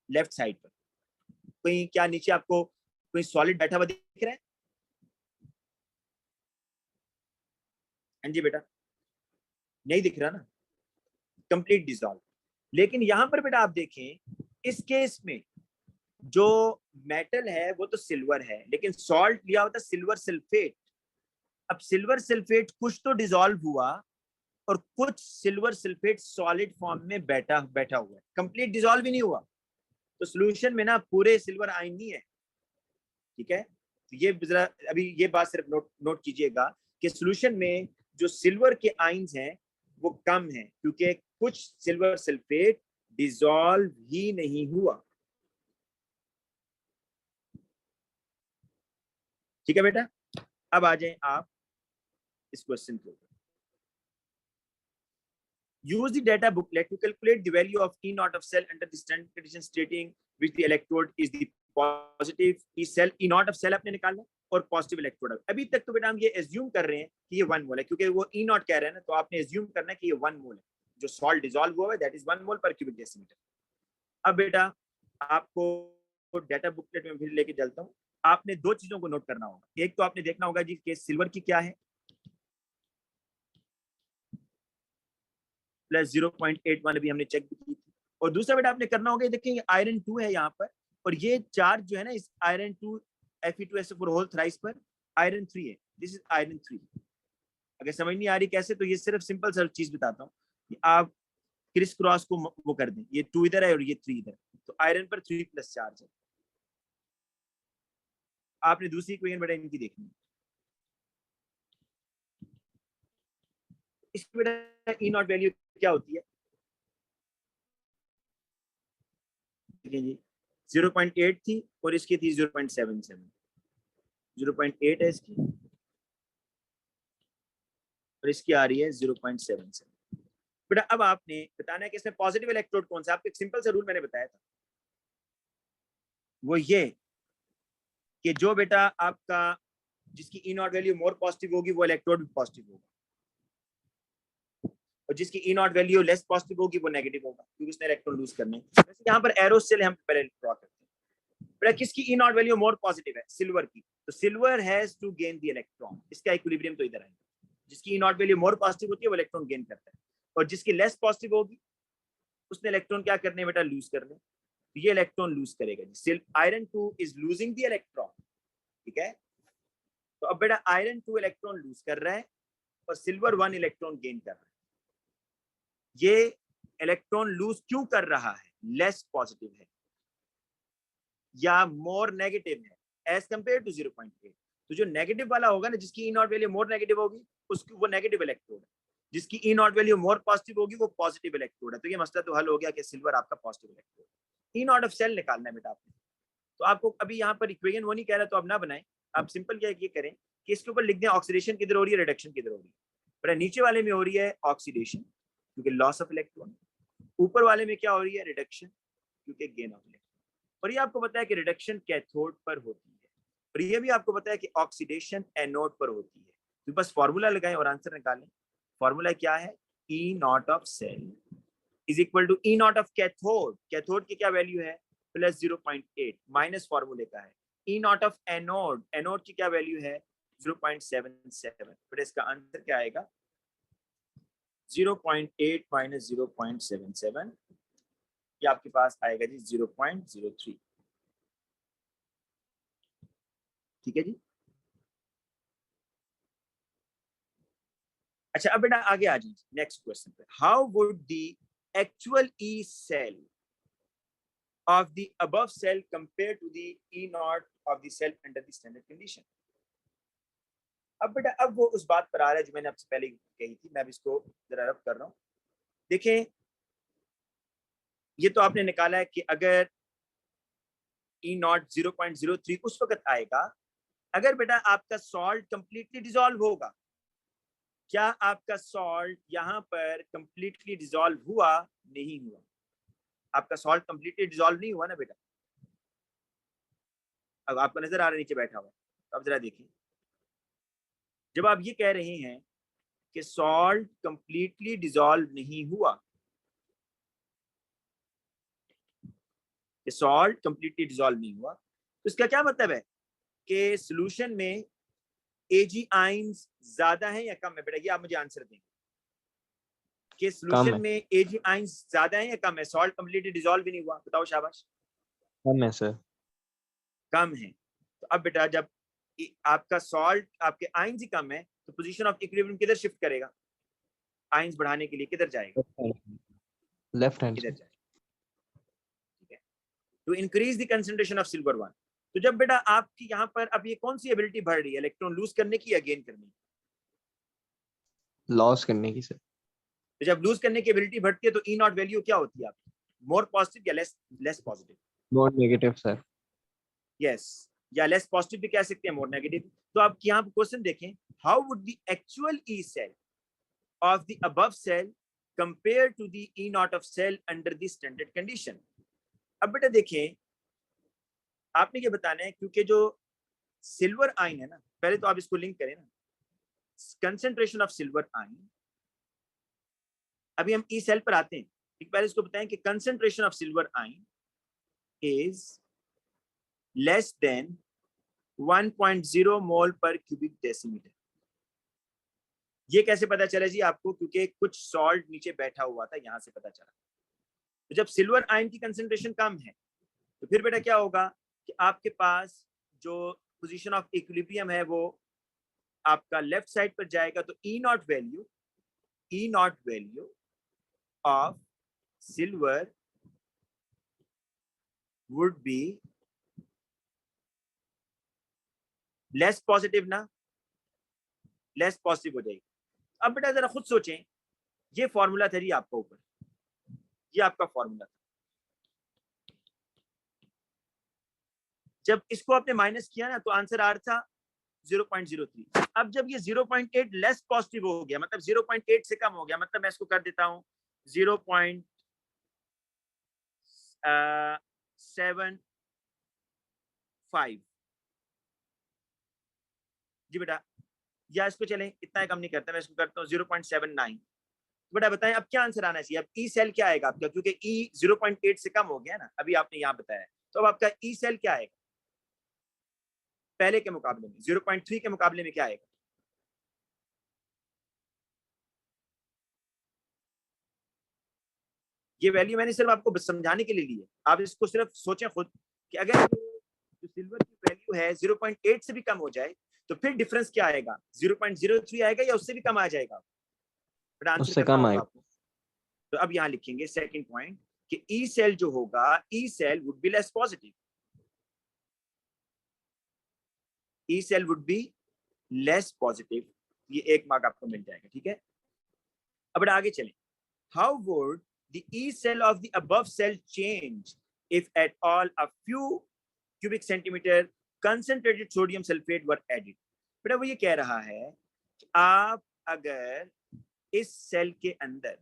लेफ्ट साइड पर कहीं क्या नीचे आपको कोई सॉलिड बैठा हुआ दिख रहा है? हाँ जी बेटा, नहीं दिख रहा ना, कंप्लीट डिसॉल्व। लेकिन यहां पर बेटा आप देखें इस केस में जो मेटल है वो तो सिल्वर है, लेकिन सॉल्ट लिया होता सिल्वर सल्फेट। अब सिल्वर सल्फेट कुछ तो डिसॉल्व हुआ और कुछ सिल्वर सल्फेट सॉलिड फॉर्म में बैठा बैठा हुआ है, कंप्लीट डिसॉल्व ही नहीं हुआ। तो सॉल्यूशन में ना पूरे सिल्वर आयन नहीं है, ठीक है। तो ये जरा अभी ये बात सिर्फ नोट कीजिएगा कि सॉल्यूशन में जो सिल्वर के आयन्स हैं वो कम है, क्योंकि कुछ सिल्वर सल्फेट डिसॉल्व ही नहीं हुआ। ठीक है बेटा, अब आ जाएं आप इस क्वेश्चन के ऊपर। Use the data booklet to calculate the value of E naught of cell under the standard condition stating which the electrode is the positive E cell, E naught of cell आपने निकालना और positive electrode. अभी तक तो बेटा हम ये assume कर रहे हैं कि ये 1 मोल है, क्योंकि वो E naught कह रहे हैं ना, तो आपने एज्यूम करना है कि ये 1 मोल है। जो सॉल्ट डिसॉल्व हुआ है दैट इज 1 मोल पर क्यूबिक डेसीमीटर। अब बेटा आपको डाटा बुकलेट में फिर लेके चलता हूँ। आपने दो चीजों को नोट करना होगा। एक तो आपने देखना होगा जी कि सिल्वर की क्या है, प्लस 0.81 अभी हमने चेक भी की थी। और दूसरा बेटा आपने करना होगा, देखिए ये आयरन 2 है यहाँ पर, और ये चार्ज जो है ना इस आयरन 2 Fe2SO4 होल थ्राइस पर आयरन 3 है। This is iron 3। अगर समझ नहीं आ रही कैसे, तो ये सिर्फ सिंपल सा चीज बताता हूँ कि आप क्रिस क्रॉस को वो कर दें, ये 2 इधर है और ये 3 इधर, तो आयरन पर 3 प्लस चार्ज है। आपने दूसरी इक्वेशन बेटा इनकी देखनी है। इसकी बेटा ई नॉट वैल्यू क्या होती है? देखिए जी 0.8 थी और इसकी थी 0.77, 0.8 है इसकी और इसकी आ रही है 0.77। बेटा अब आपने बताना है कि इसमें पॉजिटिव इलेक्ट्रोड कौन सा। आपको एक सिंपल सा रूल मैंने बताया था, वो ये कि जो बेटा आपका जिसकी E naught value more positive होगी वो इलेक्ट्रोड भी पॉजिटिव होगा, और जिसकी E naught value less positive होगी वो नेगेटिव होगा, क्योंकि उसने इलेक्ट्रॉन लूज करने। वैसे यहाँ पर एरो सेल हम पहले ड्रॉ करते हैं। बेटा किसकी E naught value more positive है? सिल्वर की। तो silver has to gain the electron, इसका इक्विलिब्रियम तो इधर आएगा। जिसकी E naught value more positive होती है वो इलेक्ट्रॉन गेन करता है, और जिसकी लेस पॉजिटिव होगी उसने इलेक्ट्रॉन क्या करने बेटा, लूज करने। ये इलेक्ट्रॉन लूज करेगा जी। Iron 2 is losing the electron, ठीक है। तो अब बेटा आयरन 2 इलेक्ट्रॉन लूज कर रहा है और सिल्वर 1 इलेक्ट्रॉन गेन कर रहा है। ये इलेक्ट्रॉन लूज क्यों कर रहा है? लेस पॉजिटिव है या मोर नेगेटिव है एज कंपेयर टू 0.8। तो जो नेगेटिव वाला होगा ना, जिसकी E naught value more negative होगी, उसकी वो नेगेटिव इलेक्ट्रोड है। जिसकी E naught value more positive होगी वो पॉजिटिव इलेक्ट्रोड है। तो ये मसला तो हल हो गया कि सिल्वर आपका positive electrode. E naught of cell निकालना है बेटा आपने। तो आपको अभी यहाँ पर इक्वेशन वो नहीं कह रहा तो आप ना बनाएं, आप सिंपल क्या ये करें कि इसके ऊपर लिख दें ऑक्सीडेशन किधर हो रही है, रिडक्शन किधर हो रही है। बेटा नीचे वाले में हो रही है ऑक्सीडेशन क्योंकि लॉस ऑफ इलेक्ट्रॉन, ऊपर वाले में क्या हो रही है, रिडक्शन क्योंकि गेन ऑफ इलेक्ट्रॉन। और ये आपको पता है कि रिडक्शन कैथोड पर होती है और ये भी आपको पता है कि ऑक्सीडेशन एनोड पर होती है। तो बस फॉर्मूला लगाएं और आंसर निकालें। फॉर्मूला क्या है, E naught of cell is equal to E naught of cathode. Cathode की क्या वैल्यू है, प्लस 0.8 माइनस फॉर्मूले का है E naught of anode. Anode की क्या वैल्यू है 0.77। फिर इसका आंसर क्या आएगा 0.8 माइनस 0.77, ये आपके पास आएगा जी 0.03। ठीक है जी। अच्छा अब बेटा आगे आ जाइए नेक्स्ट क्वेश्चन पे। How would the actual E cell of the above cell compared to the E naught of the cell under the standard condition। अब बेटा अब वो उस बात पर आ रहा है जो मैंने आपसे पहले कही थी, मैं अब इसको जरा रब कर रहा हूं। देखें ये तो आपने निकाला है कि अगर E नॉट 0.03 उस वक्त आएगा अगर बेटा आपका सॉल्ट कंप्लीटली डिसॉल्व होगा। क्या आपका सॉल्ट यहां पर कंप्लीटली डिसॉल्व हुआ? नहीं हुआ। आपका सॉल्ट कंप्लीटली डिसॉल्व नहीं हुआ ना बेटा। अब आपको नजर आ रहा है नीचे बैठा हुआ, अब जरा देखिए जब आप ये कह रहे हैं कि सॉल्ट कंप्लीटली डिसॉल्व नहीं हुआ, कि सॉल्ट कंप्लीटली डिसॉल्व नहीं हुआ, तो इसका क्या मतलब है कि सॉल्यूशन में एजी आइंस ज्यादा है या कम है? बेटा ये आप मुझे आंसर दें कि सॉल्यूशन में एजी आइंस ज्यादा है या कम है? सॉल्ट कंप्लीटली डिसॉल्व भी नहीं हुआ, बताओ शाबाश। कम है सर। कम है। तो अब बेटा जब आपका सॉल्ट आपके आइंस ही कम है तो पोजीशन ऑफ इक्विलिब्रियम किधर शिफ्ट करेगा? आइंस बढ़ाने के लिए किधर जाएगा? लेफ्ट हैंड किधर जाएगा? ठीक है, to increase the concentration of silver 1। तो जब बेटा आपकी यहाँ पर अब ये कौन सी एबिलिटी बढ़ रही है, इलेक्ट्रॉन लूज करने की या गेन करने की? लॉस करने की सर। तो जब लूज करने की एबिलिटी बढ़ती है तो ई नॉट वैल्यू क्या होती है आपकी, मोर पॉजिटिव या less positive? More negative sir. Yes, या लेस पॉजिटिव भी कह सकते हैं, मोर नेगेटिव। तो आप यहाँ पर क्वेश्चन देखें, how would the actual E cell of the above cell compared to the E naught of cell under the standard condition। अब बेटा देखें आपने ये बताना है क्योंकि जो सिल्वर आयन है ना, पहले तो आप इसको लिंक करें ना, कंसेंट्रेशन ऑफ सिल्वर आयन। अभी हम ई सेल पर आते हैं, एक पहले इसको बताएं कि concentration of silver ion is less than 1.0 मोल पर क्यूबिक डेसीमीटर। ये कैसे पता चला जी आपको? क्योंकि कुछ सॉल्ट नीचे बैठा हुआ था, यहां से पता चला। तो जब सिल्वर आयन की कंसेंट्रेशन कम है तो फिर बेटा क्या होगा कि आपके पास जो पोजीशन ऑफ इक्विलिब्रियम है वो आपका लेफ्ट साइड पर जाएगा। तो E naught value of silver would be less positive ना, लेस पॉजिटिव हो जाएगी। अब बेटा जरा खुद सोचें, ये फॉर्मूला था जी आपका ऊपर, ये आपका फॉर्मूला था। जब इसको आपने माइनस किया ना तो आंसर आ रहा था 0.03। अब जब ये 0.8 लेस पॉजिटिव हो गया, मतलब 0.8 से कम हो गया, मतलब मैं इसको कर देता हूं 0.75 जी बेटा, या इसको चलें इतना कम नहीं करता, मैं इसको करता हूँ 0.79। तो बेटा बताएं अब क्या आंसर आना चाहिए? अब ई सेल क्या आएगा आपका, क्योंकि ई 0.8 से कम हो गया ना, अभी आपने यहाँ बताया। तो अब आपका ई सेल क्या आएगा पहले के मुकाबले में, 0.3 के मुकाबले में क्या आएगा? ये वैल्यू मैंने सिर्फ आपको समझाने के लिए ली है, आप इसको सिर्फ सोचें खुद कि अगर जो सिल्वर की वैल्यू है 0.8 से भी कम हो जाए तो फिर डिफरेंस क्या आएगा, 0.03 आएगा या उससे भी कम आ जाएगा, बट आंसर उससे करना कम होगा आएगा। आपको। तो अब यहाँ लिखेंगे सेकंड पॉइंट कि ई सेल जो होगा, E cell would be less positive, E cell would be less positive, ये 1 मार्क आपको मिल जाएगा, ठीक है। अब आगे चलें, how would the E cell of the above cell change if at all a few cubic centimeter concentrated sodium sulfate were added? बेटा वो ये कह रहा है कि आप अगर इस सेल के अंदर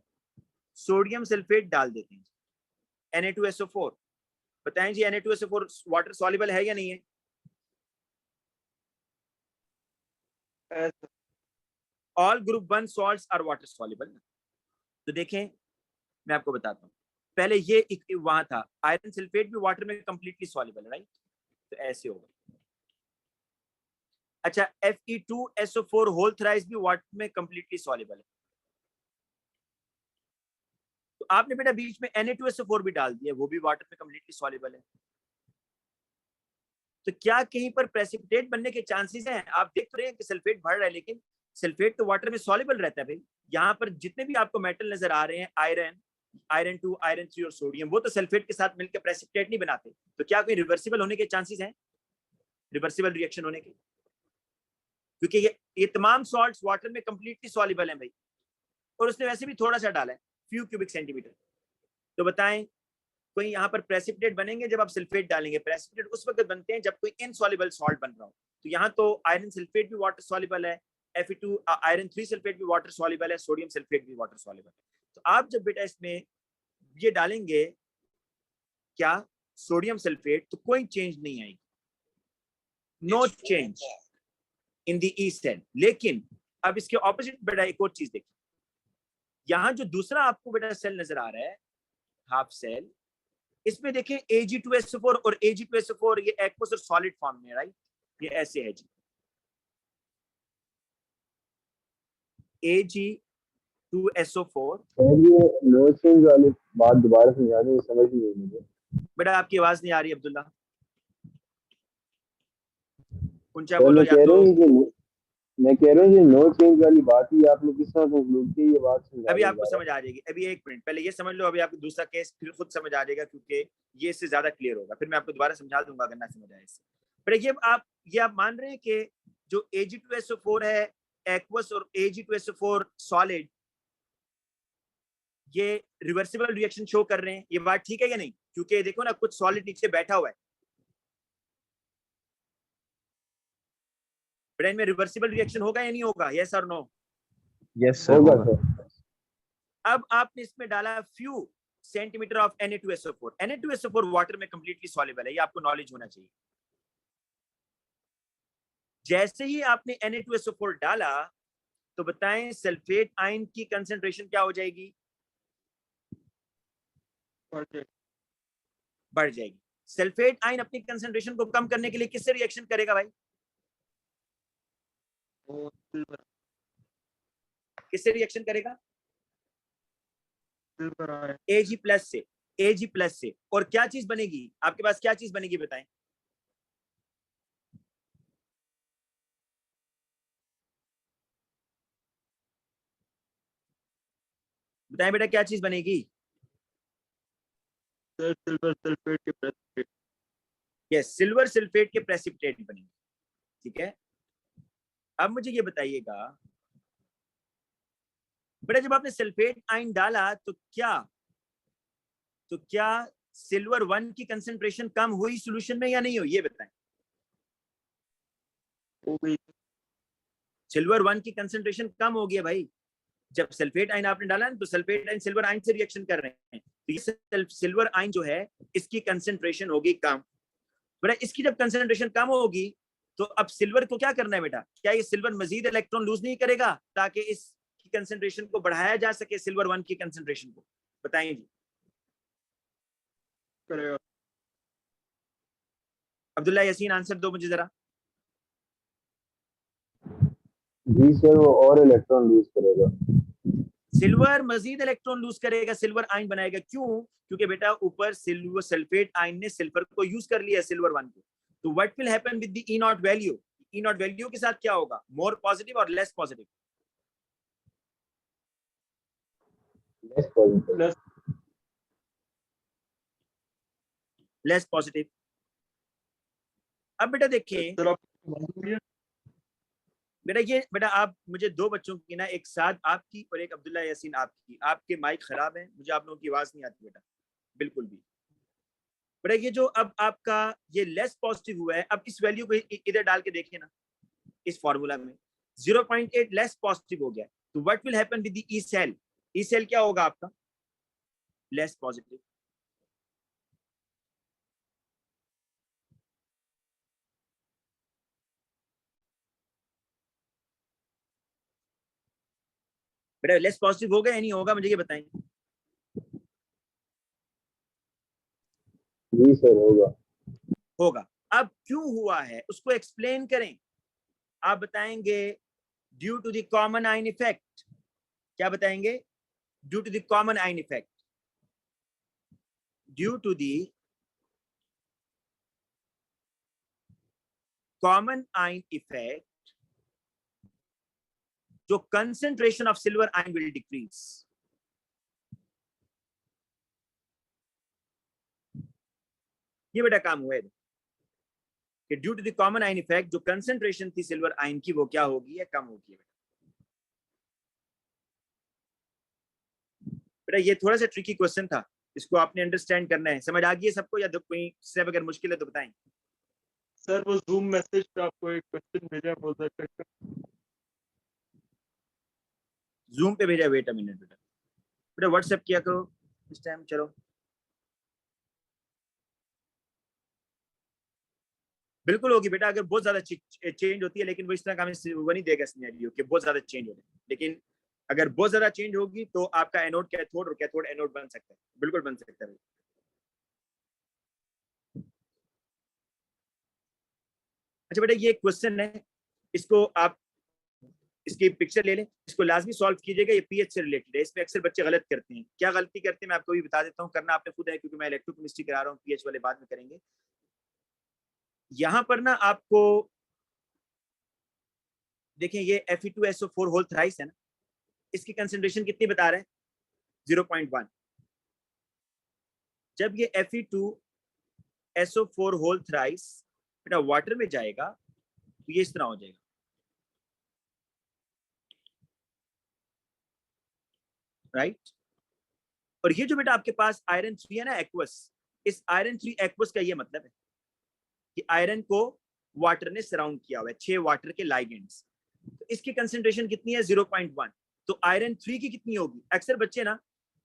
सोडियम सल्फेट डाल देते हैं Na2SO4, बताएं जी Na2SO4 वाटर सॉल्युबल है या नहीं है? All group 1 salts are water soluble. तो देखें मैं आपको बताता हूँ, पहले ये वहां था आयरन सल्फेट भी वाटर में कंप्लीटली सॉल्युबल है, राइट, तो ऐसे होगा। अच्छा Fe2SO4 होल थ्राइस भी वाटर में कंप्लीटली सॉल्युबल है, तो आपने बेटा बीच में Na2SO4 भी डाल दिया, वो भी वाटर में कंप्लीटली सॉल्युबल है, तो क्या कहीं पर प्रेसिपिटेट बनने के चांसेस हैं? आप देख रहे हैं कि सल्फेट बढ़ रहा है, लेकिन सल्फेट तो वाटर में सॉल्युबल रहता है भाई। यहाँ पर जितने भी आपको मेटल नजर आ रहे हैं, आयरन 2, आयरन 3 और सोडियम, वो तो सल्फेट के साथ मिलकर प्रेसिपिटेट नहीं बनाते, तो क्या कोई रिवर्सिबल होने के चांसेस हैं, रिवर्सिबल रिएक्शन होने के? क्योंकि ये तमाम सॉल्ट्स वाटर में कंप्लीटली सॉल्युबल हैं भाई, और उसने वैसे भी थोड़ा सा डाला है, फ्यू क्यूबिक सेंटीमीटर, तो बताएं कोई यहाँ पर प्रेसिपिटेट बनेंगे जब आप सल्फेट डालेंगे? प्रेसिपिटेट उस वक्त बनते हैं जब कोई इनसॉल्युबल सॉल्ट बन रहा हो, तो यहाँ तो आयरन सल्फेट भी वाटर सॉल्युबल है, Fe2 आयरन 3 सल्फेट भी वाटर सॉल्युबल है, सोडियम सल्फेट भी वाटर सॉल्युबल है, तो आप जब बेटा इसमें ये डालेंगे क्या सोडियम सल्फेट, तो कोई चेंज नहीं आएगी, no change in the E cell. लेकिन अब इसके ऑपोजिट बेटा एक और चीज देखिए, यहाँ जो दूसरा आपको बेटा सेल नजर आ रहा है, हाफ सेल, इसमें देखें Ag2SO4 और Ag2SO4 ये एक्वस और सॉलिड फॉर्म में, राइट, ये ऐसे है जी, Ag2SO4। ये नो चेंज वाली बात दोबारा समझा दें, समझ नहीं आई मुझे। बेटा आपकी आवाज नहीं आ रही अब्दुल्ला, ऊंचा तो बोलो, या तो मैं कह रहा हूँ ये नो चेंज वाली बात ही आपने किस तरह कंक्लूड की, ये बात समझा अभी दें आपको दोबारा। समझ आ जाएगी, अभी 1 मिनट पहले ये समझ लो, अभी आपको दूसरा केस फिर खुद समझ आ जाएगा, क्योंकि ये इससे ज्यादा क्लियर होगा, फिर मैं आपको दोबारा समझा दूंगा अगर ना समझ आए इससे। पर ये आप मान रहे हैं कि जो Ag2SO4 है एक्वस और Ag2SO4 सॉलिड, ये रिवर्सिबल रिएक्शन शो कर रहे हैं, ये बात ठीक है या नहीं? क्योंकि देखो ना कुछ सॉलिड नीचे बैठा हुआ है, ब्रेन में रिवर्सिबल रिएक्शन होगा या नहीं होगा, यस और नो? यस सर, होगा होगा। सर। अब आपने इसमें डाला few centimetre of Na2SO4, Na2SO4 water में कंप्लीटली सॉल्युबल है, ये आपको नॉलेज होना चाहिए। जैसे ही आपने Na2SO4 डाला तो बताएं सल्फेट आयन की कंसंट्रेशन क्या हो जाएगी? बढ़ जाएगी। सल्फेट आयन अपनी कंसंट्रेशन को कम करने के लिए किससे रिएक्शन करेगा भाई? किससे रिएक्शन करेगा? Ag प्लस से, Ag प्लस से, और क्या चीज बनेगी आपके पास, क्या चीज बनेगी बताएं? बताएं बेटा क्या चीज बनेगी? सिल्वर सल्फेट के प्रेसिपिटेट। यस, सिल्वर सल्फेट के प्रेसिपिटेट बनेंगे, ठीक है। अब मुझे ये बताइएगा बेटा, जब आपने सल्फेट आयन डाला तो क्या सिल्वर 1 की कंसंट्रेशन कम हुई सॉल्यूशन में या नहीं हुई, ये बताएं। हो गई। सिल्वर 1 की कंसंट्रेशन कम हो गई भाई, जब सल्फेट आयन आपने डाला ना, तो सल्फेट आयन सिल्वर आयन से रिएक्शन कर रहे हैं, तो ये सिल्वर आयन जो है इसकी कंसंट्रेशन होगी कम। बेटा इसकी जब कंसंट्रेशन कम होगी तो अब सिल्वर को क्या करना है बेटा, क्या ये सिल्वर मजीद इलेक्ट्रॉन लूज नहीं करेगा ताकि इसकी कंसंट्रेशन को बढ़ाया जा सके, सिल्वर 1 की कंसंट्रेशन को? बताएं जी करेगा। अब्दुल्ला यासीन, आंसर दो मुझे जरा। जी सर, वो और इलेक्ट्रॉन लूज करेगा। सिल्वर मजीद इलेक्ट्रॉन लूज करेगा, सिल्वर आयन बनाएगा। क्यों? क्योंकि बेटा ऊपर सिल्वर सल्फेट आयन ने सिल्वर को यूज कर लिया, सिल्वर 1 को। तो what will happen with the E naught value? E naught value के साथ क्या होगा? मोर पॉजिटिव और less positive? Less positive. Less positive. अब बेटा देखिए, बेटा आप मुझे दो बच्चों की ना, एक साद आपकी और एक अब्दुल्ला यासीन आपकी, आपके माइक खराब है, मुझे आप लोगों की आवाज नहीं आती बेटा बिल्कुल भी। बेटा ये जो अब आपका ये लेस पॉजिटिव हुआ है, अब इस वैल्यू को इधर डाल के देखिए ना, इस फॉर्मूला में 0.8 लेस पॉजिटिव हो गया। तो what will happen with the E cell? E cell क्या होगा आपका? Less positive. बेटा लेस पॉजिटिव होगा या नहीं होगा, मुझे ये बताएं। जी सर होगा। होगा। अब क्यों हुआ है उसको एक्सप्लेन करें। आप बताएंगे due to the common ion effect. क्या बताएंगे? Due to the common ion effect. Due to the common ion effect, जो concentration of silver ion will decrease. ये बेटा काम हुआ है कि due to the common ion effect, जो कंसेंट्रेशन थी सिल्वर आयन की वो क्या होगी? कम होगी। बेटा ये थोड़ा सा ट्रिकी क्वेश्चन था, इसको आपने अंडरस्टैंड करना है। समझ आ गई है सबको, या कोई स्टेप अगर मुश्किल है तो बताएं। सर वो जूम मैसेज पे आपको एक क्वेश्चन भेजा, वो चेक कर। जूम पे भेजा? वेट अ मिनट बेटा, बेटा व्हाट्सएप किया करो इस टाइम। चलो बिल्कुल होगी बेटा, अगर बहुत ज्यादा चेंज होती है, लेकिन वो इस तरह का हमें वो नहीं देगा सिनेरियो कि बहुत ज्यादा चेंज हो रहा है। लेकिन अगर बहुत ज्यादा चेंज होगी तो आपका एनोड कैथोड और कैथोड एनोड बन सकता है, बिल्कुल बन सकता है। अच्छा बेटा ये क्वेश्चन है, इसको आप इसकी पिक्चर ले लें, इसको लाजमी सॉल्व कीजिएगा। ये पीएच से रिलेटेड है, इसमें अक्सर बच्चे गलत करते हैं। क्या गलती करते हैं मैं आपको भी बता देता हूँ, करना आपने खुद है क्योंकि मैं इलेक्ट्रोकेमिस्ट्री करा रहा हूँ, पीएच वाले बाद में करेंगे। यहां पर ना आपको देखें, ये Fe2SO4 होल थ्राइस है ना, इसकी कंसेंट्रेशन कितनी बता रहा है? 0.1। जब ये Fe2SO4 होल थ्राइस बेटा वाटर में जाएगा तो ये इस तरह हो जाएगा, राइट। और ये जो बेटा आपके पास आयरन 3 है ना एक्वस, इस आयरन 3 एक्वस का ये मतलब है कि आयरन को वाटर ने सराउंड किया हुआ है, 6 वाटर के लाइगेंड्स। तो इसकी कंसेंट्रेशन कितनी है? 0.1। तो आयरन 3 की कितनी होगी? अक्सर बच्चे ना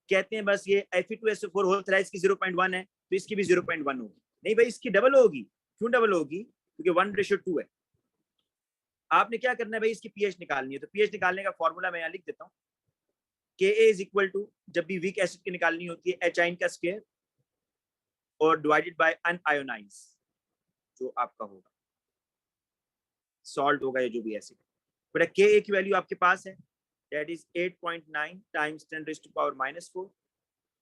कहते हैं बस ये Fe2SO4 होल थ्राइस की 0.1 है तो इसकी भी 0.1 होगी। नहीं भाई, इसकी डबल होगी। क्यों डबल होगी? क्योंकि 1:2 है। आपने क्या करना है भाई, इसकी पीएच निकालनी है। तो पीएच निकालने का फॉर्मूला मैं यहाँ लिख देता हूँ। Ka इज इक्वल टू, जब भी वीक एसिड की निकालनी होती है, H आयन का स्क्वायर और डिवाइडेड बाय अनआयोनाइज, जो आपका होगा सॉल्ट होगा या जो भी एसिड। बेटा Ka की वैल्यू आपके पास है, that is 8.9 times 10⁻⁴।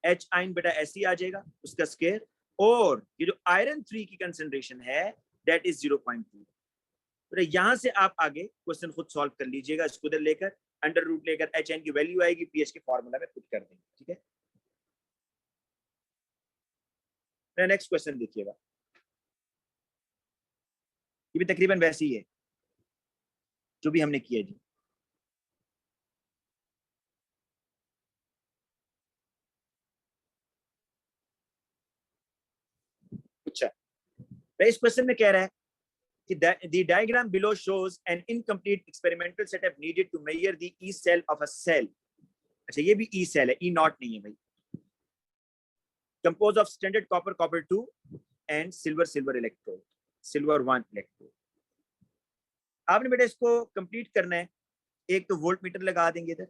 H ion बेटा ऐसे ही आ जाएगा, उसका स्क्वायर। और ये जो आयरन 3 की कंसेंट्रेशन है दैट इज 0.2। बेटा यहां से आप आगे क्वेश्चन खुद सॉल्व कर लीजिएगा, इसको उधर लेकर अंडर रूट लेकर H आयन की वैल्यू आएगी, पीएच के फॉर्मूला में पुट कर देंगे। ठीक है, नेक्स्ट क्वेश्चन देखिएगा, ये भी तकरीबन वैसे ही है जो भी हमने किया जी। अच्छा, इस क्वेश्चन में कह रहा है कि the diagram below shows an incomplete experimental setup needed to measure the E cell of a cell। अच्छा ये भी E cell है, E नॉट नहीं है भाई। Composed of standard copper, copper 2 and silver, silver electrode, silver 1 electrode। आपने बेटा इसको कंप्लीट करना है। एक तो वोल्ट मीटर लगा देंगे इधर,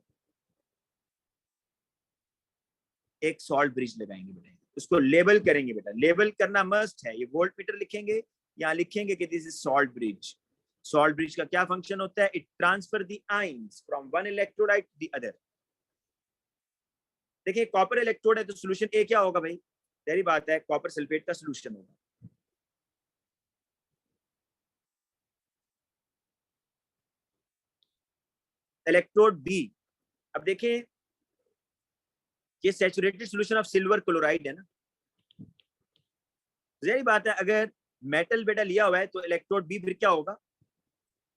एक सॉल्ट ब्रिज लगाएंगे बेटा, उसको लेबल करेंगे बेटा। लेबल करना मस्ट है, ये वोल्ट मीटर लिखेंगे, यहाँ लिखेंगे कि this is salt bridge. Salt bridge का क्या फंक्शन होता है? It transfer the ions from one electrolyte to the other. देखिए कॉपर इलेक्ट्रोड है तो सोल्यूशन ए क्या होगा भाई, तेरी बात है कॉपर सल्फेट का सोल्यूशन होगा। इलेक्ट्रोड बी, अब देखिए ये saturated solution of silver chloride है ना, यही बात है। अगर मेटल बेटा लिया हुआ है तो इलेक्ट्रोड बी फिर क्या होगा,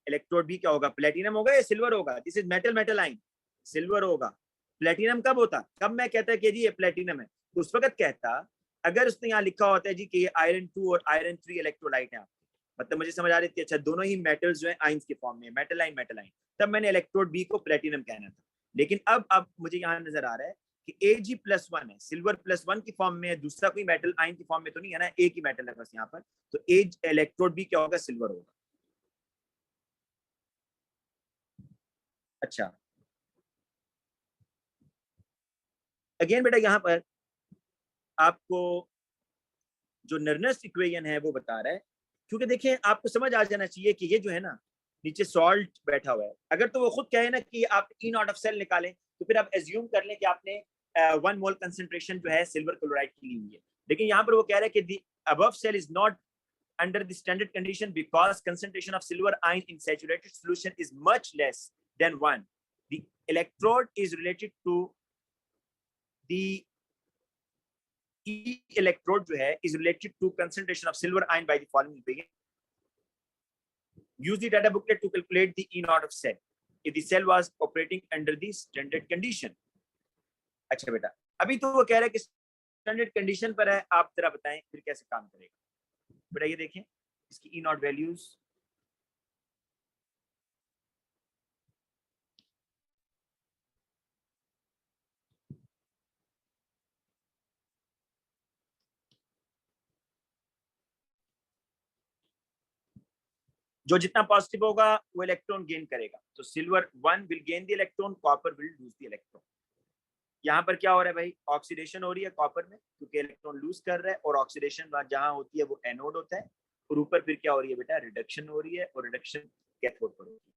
इलेक्ट्रोड बी क्या होगा, प्लेटिनम होगा या सिल्वर होगा। दिस इज मेटल, मेटल आइन, सिल्वर होगा। प्लेटिनम कब होता, कब मैं कहता कि जी ये प्लेटिनम है, तो उस वक्त कहता अगर उसने यहाँ लिखा होता है जी कि ये आयरन 2 और आयरन 3 इलेक्ट्रोलाइट है आपके, मतलब मुझे समझ आ रही थी अच्छा दोनों ही मेटल्स जो है आइंस के फॉर्म में, मेटल आइन मेटल आइन, तब मैंने इलेक्ट्रोड बी को प्लेटिनम कहना था। लेकिन अब मुझे यहाँ नजर आ रहा है कि Ag+1 है, सिल्वर +1 की फॉर्म में है, दूसरा कोई मेटल आइन की फॉर्म में तो नहीं है ना, एक ही मेटल है बस यहाँ पर, तो एज इलेक्ट्रोड बी क्या होगा, सिल्वर होगा। अच्छा अगेन बेटा यहाँ पर आपको जो नर्नस इक्वेशन है वो बता रहा है, क्योंकि देखिए आपको समझ आ जाना चाहिए कि ये जो है ना नीचे सॉल्ट बैठा हुआ है, अगर तो वो खुद कहे ना कि आप ई नॉट ऑफ सेल निकालें तो फिर आप एज्यूम कर लें कि आपने 1 मोल कंसंट्रेशन जो है सिल्वर क्लोराइड की ली हुई है। लेकिन यहाँ पर वो कह रहा है कि the above cell is not under the standard condition because concentration of silver ion in saturated solution is much less than 1. The electrode is related to the E electrode जो है is related to concentration of silver ion by the following equation. Use the data booklet to calculate the E naught of cell if the cell was operating under the standard condition. अच्छा बेटा अभी तो वो कह रहा है कि standard condition पर है, आप जरा बताएं फिर कैसे काम करेगा। बेटा ये देखें इसकी ई नॉट वैल्यूज, जो जितना पॉजिटिव होगा वो इलेक्ट्रॉन गेन करेगा, तो silver 1 will gain the electron, copper will lose the electron. यहाँ पर क्या हो रहा है भाई, ऑक्सीडेशन हो रही है कॉपर में क्योंकि इलेक्ट्रॉन लूज कर रहा है, और ऑक्सीडेशन जहां होती है वो एनोड होता है, और ऊपर फिर क्या हो रही है बेटा, रिडक्शन हो रही है, और रिडक्शन कैथोड पर होती है।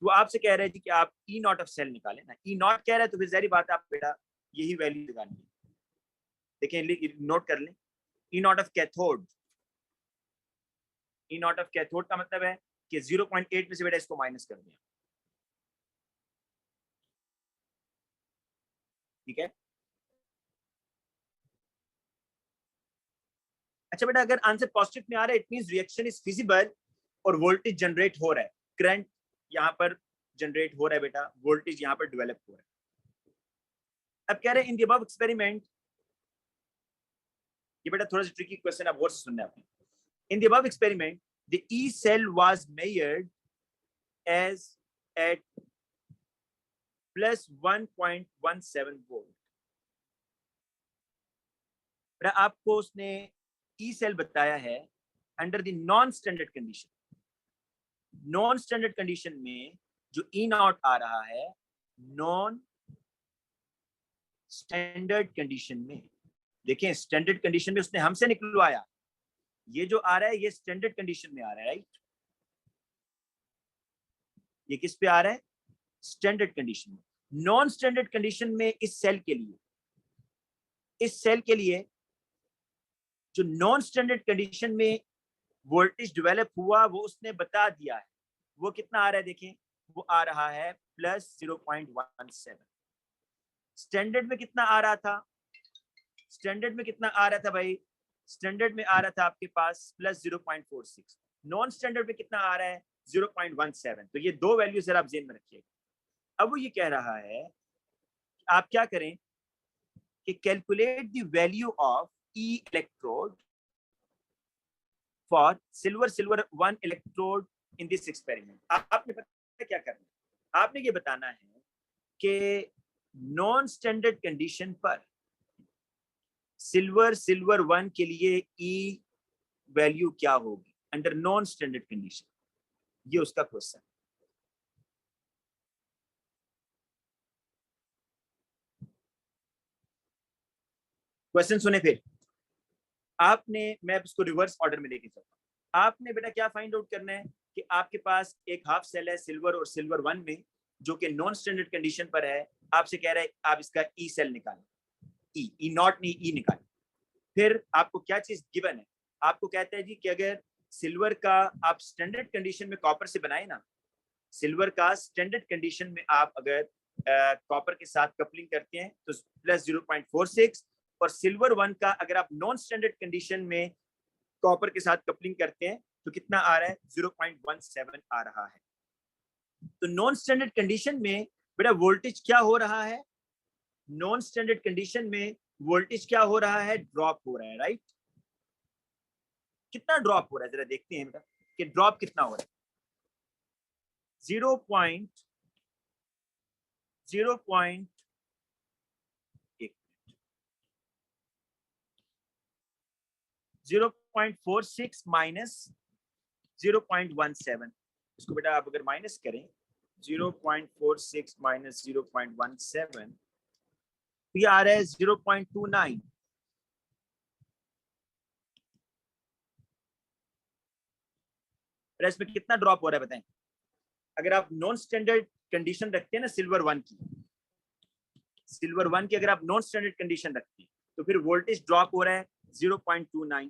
वो आपसे कह रहे हैं कि आप ई नॉट ऑफ सेल निकालें ना, ई नॉट कह रहा है तो फिर सारी बात आप बेटा यही वैल्यू लगानी है। देखिए नोट कर लें, E naught of cathode, E naught of cathode का मतलब है कि 0.8 में से बेटा इसको माइनस कर दिया, ठीक है। अच्छा बेटा अगर आंसर पॉजिटिव में आ रहा है it means reaction is feasible और वोल्टेज जनरेट हो रहा है, करंट यहाँ पर जनरेट हो रहा है बेटा, वोल्टेज यहाँ पर डेवलप हो रहा है। अब कह रहे हैं इन द अबव एक्सपेरिमेंट, ये बेटा थोड़ा सा ट्रिकी क्वेश्चन आप गौर से सुनना आपने। In the above experiment the E cell was measured as at +1.17 volt. बेटा आपको उसने ई सेल बताया है under the non standard condition. Non standard condition में जो ई नॉट आ रहा है, नॉन स्टैंडर्ड कंडीशन में, देखें स्टैंडर्ड कंडीशन में उसने हमसे निकलवाया, ये जो आ रहा है ये स्टैंडर्ड कंडीशन में आ रहा है, राइट। ये किस पे आ रहा है, स्टैंडर्ड कंडीशन में। नॉन स्टैंडर्ड कंडीशन में इस सेल के लिए, इस सेल के लिए जो नॉन स्टैंडर्ड कंडीशन में वोल्टेज डेवलप हुआ वो उसने बता दिया है, वो कितना आ रहा है देखें, वो आ रहा है +0.17। स्टैंडर्ड में कितना आ रहा था, स्टैंडर्ड में कितना आ रहा था भाई, स्टैंडर्ड में आ रहा था आपके पास +0.46, नॉन स्टैंडर्ड में कितना आ रहा है 0.17। तो ये दो वैल्यू जरा आप जेन में रखिएगा। अब वो ये कह रहा है आप क्या करें कि calculate the value of E electrode for silver 1 electrode in this experiment. आपने पता क्या करना है, आपने ये बताना है कि नॉन स्टैंडर्ड कंडीशन पर सिल्वर 1 के लिए ई वैल्यू क्या होगी अंडर नॉन स्टैंडर्ड कंडीशन, ये उसका क्वेश्चन। क्वेश्चन सुने फिर आपने, मैं इसको रिवर्स ऑर्डर में लेके चलता हूं। आपने बेटा क्या फाइंड आउट करना है कि आपके पास एक हाफ सेल है सिल्वर और सिल्वर 1 में जो कि नॉन स्टैंडर्ड कंडीशन पर है, आपसे कह रहा है आप इसका ई सेल निकालें, ई नॉट नहीं, ई निकालें। फिर आपको क्या चीज गिवन है, आपको कहता है जी कि अगर सिल्वर का आप स्टैंडर्ड कंडीशन में कॉपर से बनाए ना, सिल्वर का स्टैंडर्ड कंडीशन में आप अगर कॉपर के साथ कपलिंग करते हैं तो प्लस 0.46, और सिल्वर 1 का अगर आप नॉन स्टैंडर्ड कंडीशन में कॉपर के साथ कपलिंग करते हैं तो कितना आ रहा है, 0.17 आ रहा है। तो नॉन स्टैंडर्ड कंडीशन में बेटा वोल्टेज क्या हो रहा है, नॉन स्टैंडर्ड कंडीशन में वोल्टेज क्या हो रहा है, ड्रॉप हो रहा है, राइट। कितना ड्रॉप हो रहा है जरा देखते हैं बेटा कि ड्रॉप कितना हो रहा है। 0.46 माइनस 0.17, इसको बेटा आप अगर माइनस करें 0.46 माइनस 0.17 तो ये आ रहा है 0.29। इसमें कितना ड्रॉप हो रहा है बताएं। अगर आप नॉन स्टैंडर्ड कंडीशन रखते हैं ना सिल्वर 1 की, सिल्वर 1 की अगर आप नॉन स्टैंडर्ड कंडीशन रखते हैं तो फिर वोल्टेज ड्रॉप हो रहा है 0.29,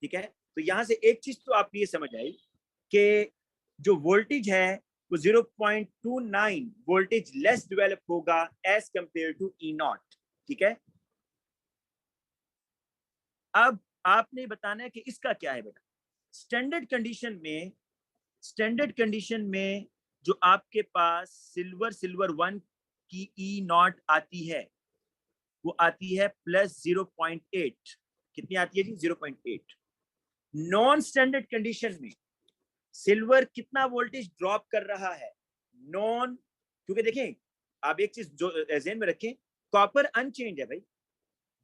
ठीक है। तो यहां से एक चीज तो आप ये समझ आई कि जो वोल्टेज है वो 0.29 वोल्टेज लेस डेवलप होगा as compare to E naught, ठीक है। अब आपने बताना है कि इसका क्या है बेटा। स्टैंडर्ड कंडीशन में जो आपके पास सिल्वर 1 की ई नॉट आती है वो आती है प्लस 0.8, कितनी आती है जी, 0.8। नॉन स्टैंडर्ड कंडीशन में सिल्वर कितना वोल्टेज ड्रॉप कर रहा है, नॉन, क्योंकि देखें आप एक चीज जो ध्यान में रखें, कॉपर अनचेंज है भाई।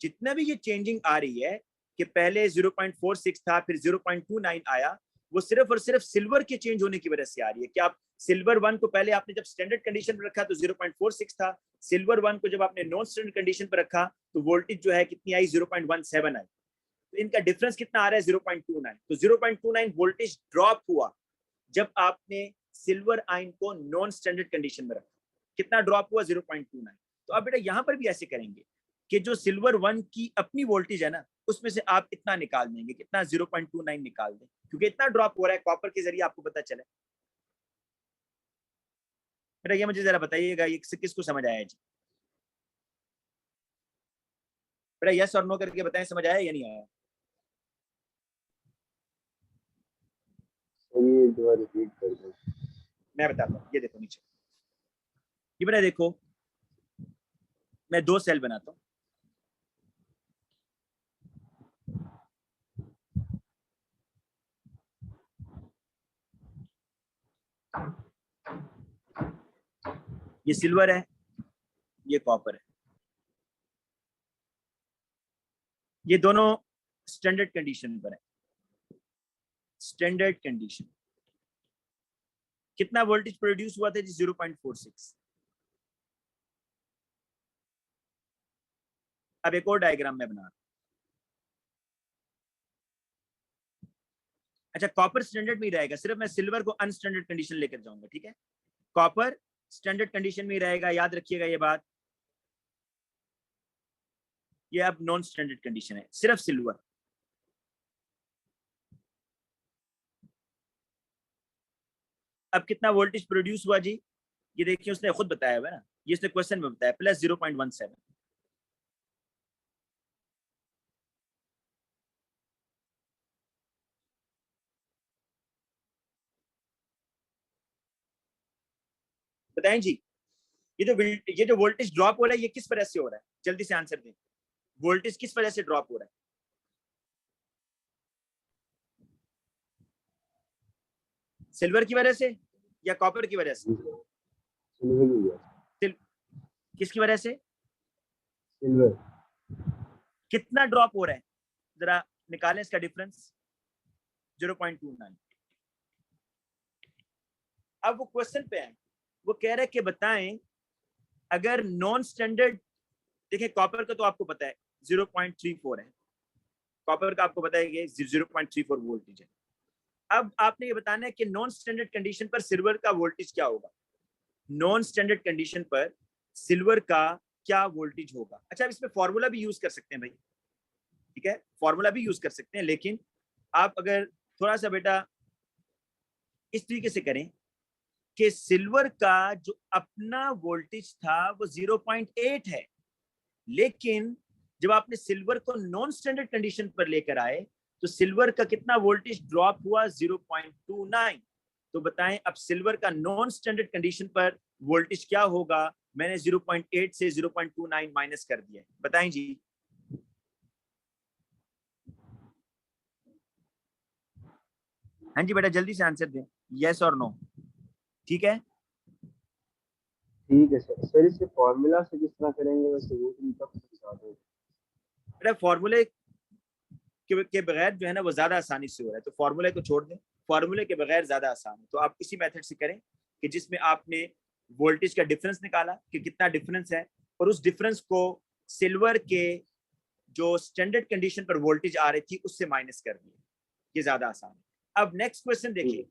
जितना भी ये चेंजिंग आ रही है कि पहले 0.46 था फिर 0.29 आया, वो सिर्फ और सिर्फ सिल्वर के चेंज होने की वजह से आ रही है। कि आप सिल्वर 1 को पहले आपने जब स्टैंडर्ड कंडीशन पर रखा तो 0.46 था, सिल्वर 1 को जब आपने नॉन स्टैंडर्ड कंडीशन पर रखा तो वोल्टेज जो है कितनी आई, 0.17 आई। तो इनका डिफरेंस कितना आ रहा है, 0.29। तो 0.29 वोल्टेज ड्रॉप हुआ जब आपने सिल्वर आयन को नॉन स्टैंडर्ड कंडीशन में रखा। कितना ड्रॉप हुआ, 0.29। तो अब बेटा यहां पर भी ऐसे करेंगे कि जो सिल्वर 1 की अपनी वोल्टेज है ना उसमें से आप इतना निकाल देंगे, कितना, 0.29 निकाल दें, क्योंकि इतना ड्रॉप हो रहा है कॉपर के जरिए, आपको पता चले। बेटा ये मुझे जरा बताइएगा ये किसको समझ आया जी, बेटा यस और नो करके बताएं, समझ आया या नहीं आया। ये दोबारा रिपीट कर दो। मैं बताता हूँ, ये देखो नीचे, ये बेटा देखो मैं 2 सेल बनाता हूँ, ये सिल्वर है ये कॉपर है, ये दोनों स्टैंडर्ड कंडीशन पर है। स्टैंडर्ड कंडीशन कितना वोल्टेज प्रोड्यूस हुआ था जी, 0.46। अब एक और डायग्राम में बना रहा हूं। अच्छा कॉपर स्टैंडर्ड में ही रहेगा, सिर्फ मैं सिल्वर को अनस्टैंडर्ड कंडीशन लेकर जाऊंगा, ठीक है। कॉपर स्टैंडर्ड कंडीशन में ही रहेगा, याद रखिएगा ये बात। ये अब नॉन स्टैंडर्ड कंडीशन है, सिर्फ सिल्वर। अब कितना वोल्टेज प्रोड्यूस हुआ जी, ये देखिए उसने खुद बताया हुआ है ना, ये इसने क्वेश्चन में बताया, प्लस 0.17। बताएं जी, ये जो वोल्टेज ड्रॉप हो रहा है ये किस वजह से हो रहा है, जल्दी से आंसर दें। वोल्टेज किस वजह से ड्रॉप हो रहा है, सिल्वर की वजह से या कॉपर की वजह से, किसकी वजह से, सिल्वर। कितना ड्रॉप हो रहा है जरा निकालें इसका डिफरेंस, 0.29। अब वो क्वेश्चन पे है, वो कह रहे कि बताएं अगर नॉन स्टैंडर्ड, देखिए कॉपर का तो आपको पता है 0.34 है, कॉपर का आपको पता है कि 0.34 वोल्टेज है। अब आपने ये बताना है कि नॉन स्टैंडर्ड कंडीशन पर सिल्वर का वोल्टेज क्या होगा। नॉन स्टैंडर्ड कंडीशन पर सिल्वर का क्या वोल्टेज होगा। अच्छा, अब इसमें फॉर्मूला भी यूज कर सकते हैं भाई, ठीक है, फॉर्मूला भी यूज कर सकते हैं, लेकिन आप अगर थोड़ा सा बेटा इस तरीके से करें कि सिल्वर का जो अपना वोल्टेज था वो 0.8 है, लेकिन जब आपने सिल्वर को नॉन स्टैंडर्ड कंडीशन पर लेकर आए तो सिल्वर का कितना वोल्टेज ड्रॉप हुआ, 0.29। तो बताएं अब सिल्वर का नॉन स्टैंडर्ड कंडीशन पर वोल्टेज क्या होगा। मैंने 0.8 से 0.29 माइनस कर दिया, बताएं जी। हाँ जी बेटा, जल्दी से आंसर दें, यस और नो, ठीक है। ठीक है सर। सर इसे फॉर्मूला से किस तरह करेंगे, वैसे वो तरीका बता दो। बेटा फॉर्मूले के बगैर जो है ना वो ज्यादा आसानी से हो रहा है, तो फॉर्मूले को छोड़ दें, फॉर्मूले के बगैर ज्यादा आसान है। तो आप इसी मेथड से करें कि जिसमें आपने वोल्टेज का डिफरेंस निकाला कि कितना डिफरेंस है, और उस डिफरेंस को सिल्वर के जो स्टैंडर्ड कंडीशन पर वोल्टेज आ रही थी उससे माइनस कर दिया, ये ज्यादा आसान है। अब नेक्स्ट क्वेश्चन देखिए,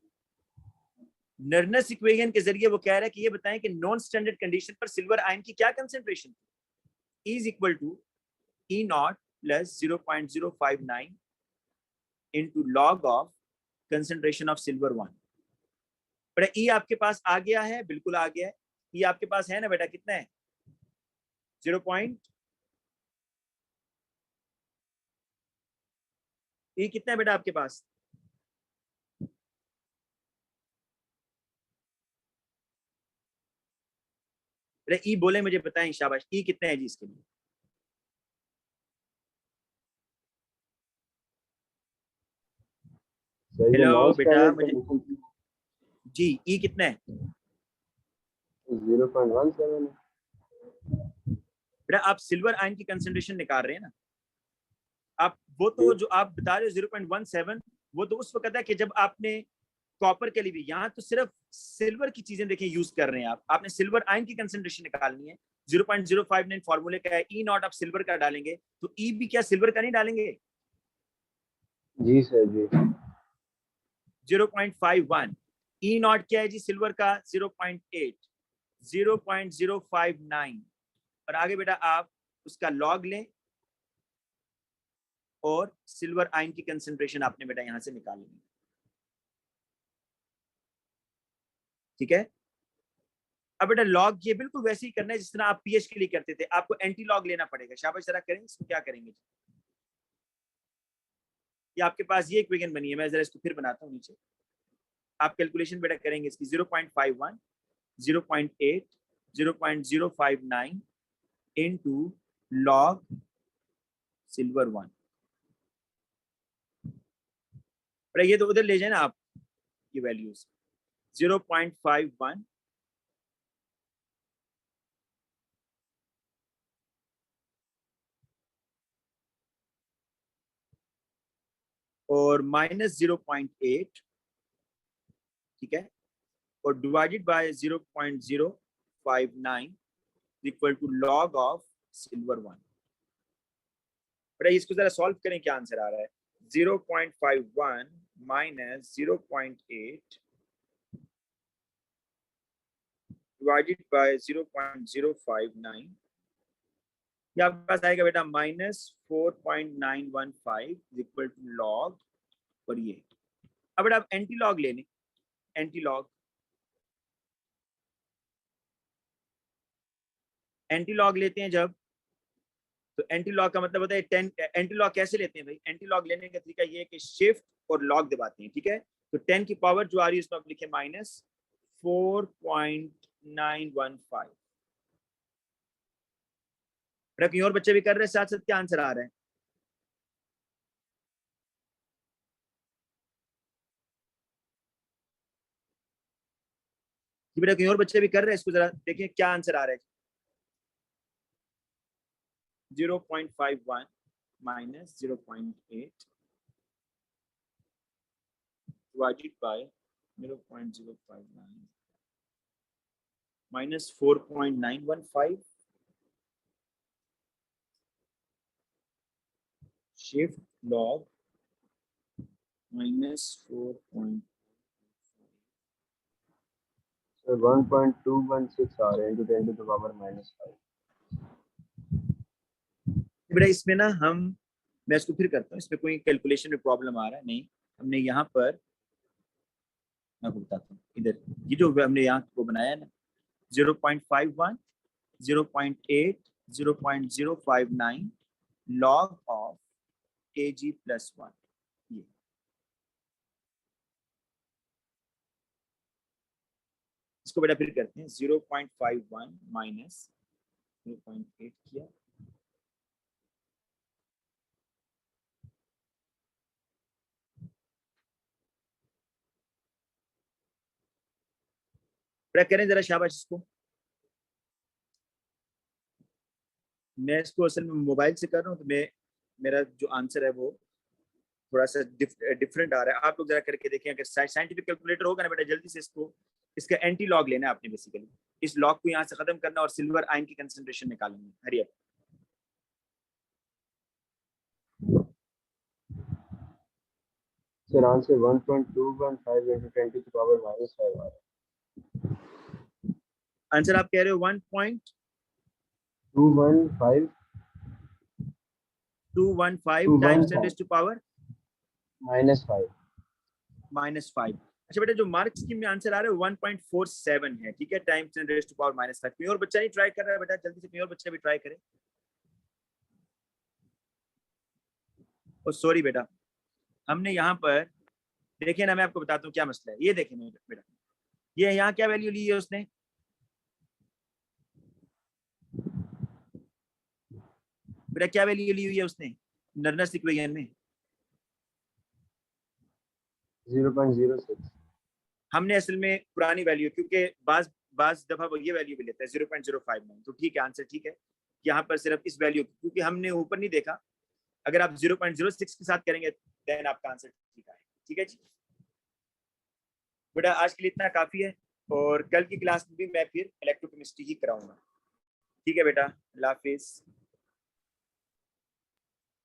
नर्नस इक्वेशन के जरिए वो कह रहा है कि ये बताएं कि नॉन स्टैंडर्ड कंडीशन पर सिल्वर आयन की क्या कंसेंट्रेशन थी, is equal to E naught plus 0.059 into log of concentration of silver 1। बेटा ई आपके पास आ गया है, बिल्कुल आ गया है, ई आपके पास है ना बेटा, कितना है, 0 ई कितना है बेटा आपके पास, बेटा ई बोले मुझे बताएं, शाबाश, ई कितना है जी इसके लिए, सर ये हेलो नॉन बेटा स्टैंडर्ड मुझे, कंडीशन जी ई कितना है 0.17 है। बेटा, आप सिल्वर आयन की कंसेंट्रेशन निकाल रहे हैं ना, आप वो जी तो जो आप बता रहे हो 0.17, वो तो उस वक्त है कि जब आपने कॉपर के लिए भी, यहाँ तो सिर्फ सिल्वर की चीजें देखें यूज कर रहे हैं आप, आपने सिल्वर आयन की कंसेंट्रेशन निकालनी है। 0.059 फॉर्मूले का है, ई नॉट आप सिल्वर का डालेंगे, तो ई भी क्या सिल्वर का नहीं डालेंगे, जी सर जी। 0.51, ई नॉट क्या है जी सिल्वर का, 0.8, 0.059, और आगे बेटा आप उसका लॉग लें और सिल्वर आयन की कंसेंट्रेशन आपने बेटा यहां से निकाल ली, ठीक है। अब बेटा लॉग ये बिल्कुल वैसे ही करना है जिस तरह आप पीएच के लिए करते थे, आपको एंटी लॉग लेना पड़ेगा। शाबाश, जरा करें, इसको क्या करेंगे, ये आपके पास ये इक्वेशन बनी है, मैं जरा इसको फिर बनाता हूँ नीचे। आप कैलकुलेशन बेटा करेंगे इसकी, 0.51, 0.8, 0.059 इनटू लॉग सिल्वर 1। बेटा ये तो उधर ले जाए ना आप, ये वैल्यूज 0.51 और -0.8, ठीक है, और divided by 0.059 equal to log of silver 1। बेटा इसको जरा सॉल्व करें, क्या आंसर आ रहा है, 0.51 माइनस 0.8 डिवाइडेड बाय 0.059, ये आपके पास आएगा बेटा -4.915 इक्वल टू लॉग, और ये अब बेटा आप एंटी लॉग लेने, एंटी लॉग, एंटी लॉग लेते हैं जब, तो एंटी लॉग का मतलब होता है 10। एंटी लॉग कैसे लेते हैं भाई, एंटी लॉग लेने का तरीका ये है कि शिफ्ट और लॉग दबाते हैं, ठीक है। तो 10 की पावर जो आ रही है उसमें आप लिखे -4.915। बेटा कहीं और बच्चे भी कर रहे हैं साथ साथ, क्या आंसर आ रहा है, कि बेटा कहीं और बच्चे भी कर रहे हैं, इसको जरा देखिए क्या आंसर आ रहा है, 0.51 minus 0.8 divided by 0.059 minus 4.915 shift log minus 4. 1.216 आ रहे हैं into 10 to the power -5। बेटा इसमें ना मैं इसको फिर करता हूँ, इसमें कोई कैलकुलेशन में प्रॉब्लम आ रहा है नहीं। हमने यहाँ पर, मैं आपको बताता हूँ, इधर ये जो हमने यहाँ को बनाया है ना 0.51, 0.8, 0.059 log ऑफ Ag+1, ये इसको बेटा फिर करते हैं 0.51 माइनस 0.8 किया, बेटा करें जरा शाबाश इसको। मैं इसको असल में मोबाइल से कर रहा हूँ तो मेरा जो आंसर है वो थोड़ा सा डिफरेंट आ रहा है। आप लोग जरा करके देखें, अगर साइंटिफिक कैलकुलेटर होगा ना बेटा जल्दी से इसका एंटी लॉग लेना है आपने, बेसिकली इस लॉग को यहाँ से खत्म करना और सिल्वर आयन की कंसंट्रेशन निकालनी है। Hurry up sir answer 1.215 into 10 to the power -5 आ रहा है। आंसर आप कह रहे हो 1.215 215 टाइम्स 10 to power -5। -5। अच्छा बेटा जो मार्क स्कीम में आंसर आ रहा है 1.47 है, ठीक है, टाइम्स 10 to power -5। कोई और बच्चा नहीं ट्राई कर रहा है बेटा? जल्दी से कोई और बच्चा भी ट्राई करे। ओ सॉरी बेटा, हमने यहाँ पर देखिए ना, मैं आपको बताता हूँ क्या मसला है। ये देखें बेटा, ये यहाँ क्या वैल्यू ली है उसने, बेटा क्या वैल्यू ली हुई है उसने नर्नस इक्वेशन में? 0.06। हमने असल में पुरानी वैल्यू, क्योंकि बाज दफा वो ये वैल्यू भी लेता है 0.059, तो ठीक है आंसर ठीक है। यहाँ पर सिर्फ इस वैल्यू, क्योंकि हमने ऊपर नहीं देखा, अगर आप 0.06 के साथ करेंगे देन आपका आंसर ठीक आएगा। ठीक है जी बेटा, आज के लिए इतना काफी है, और कल की क्लास में भी मैं फिर इलेक्ट्रोकेमिस्ट्री ही कराऊंगा। ठीक है बेटा, अल्लाह हाफिज।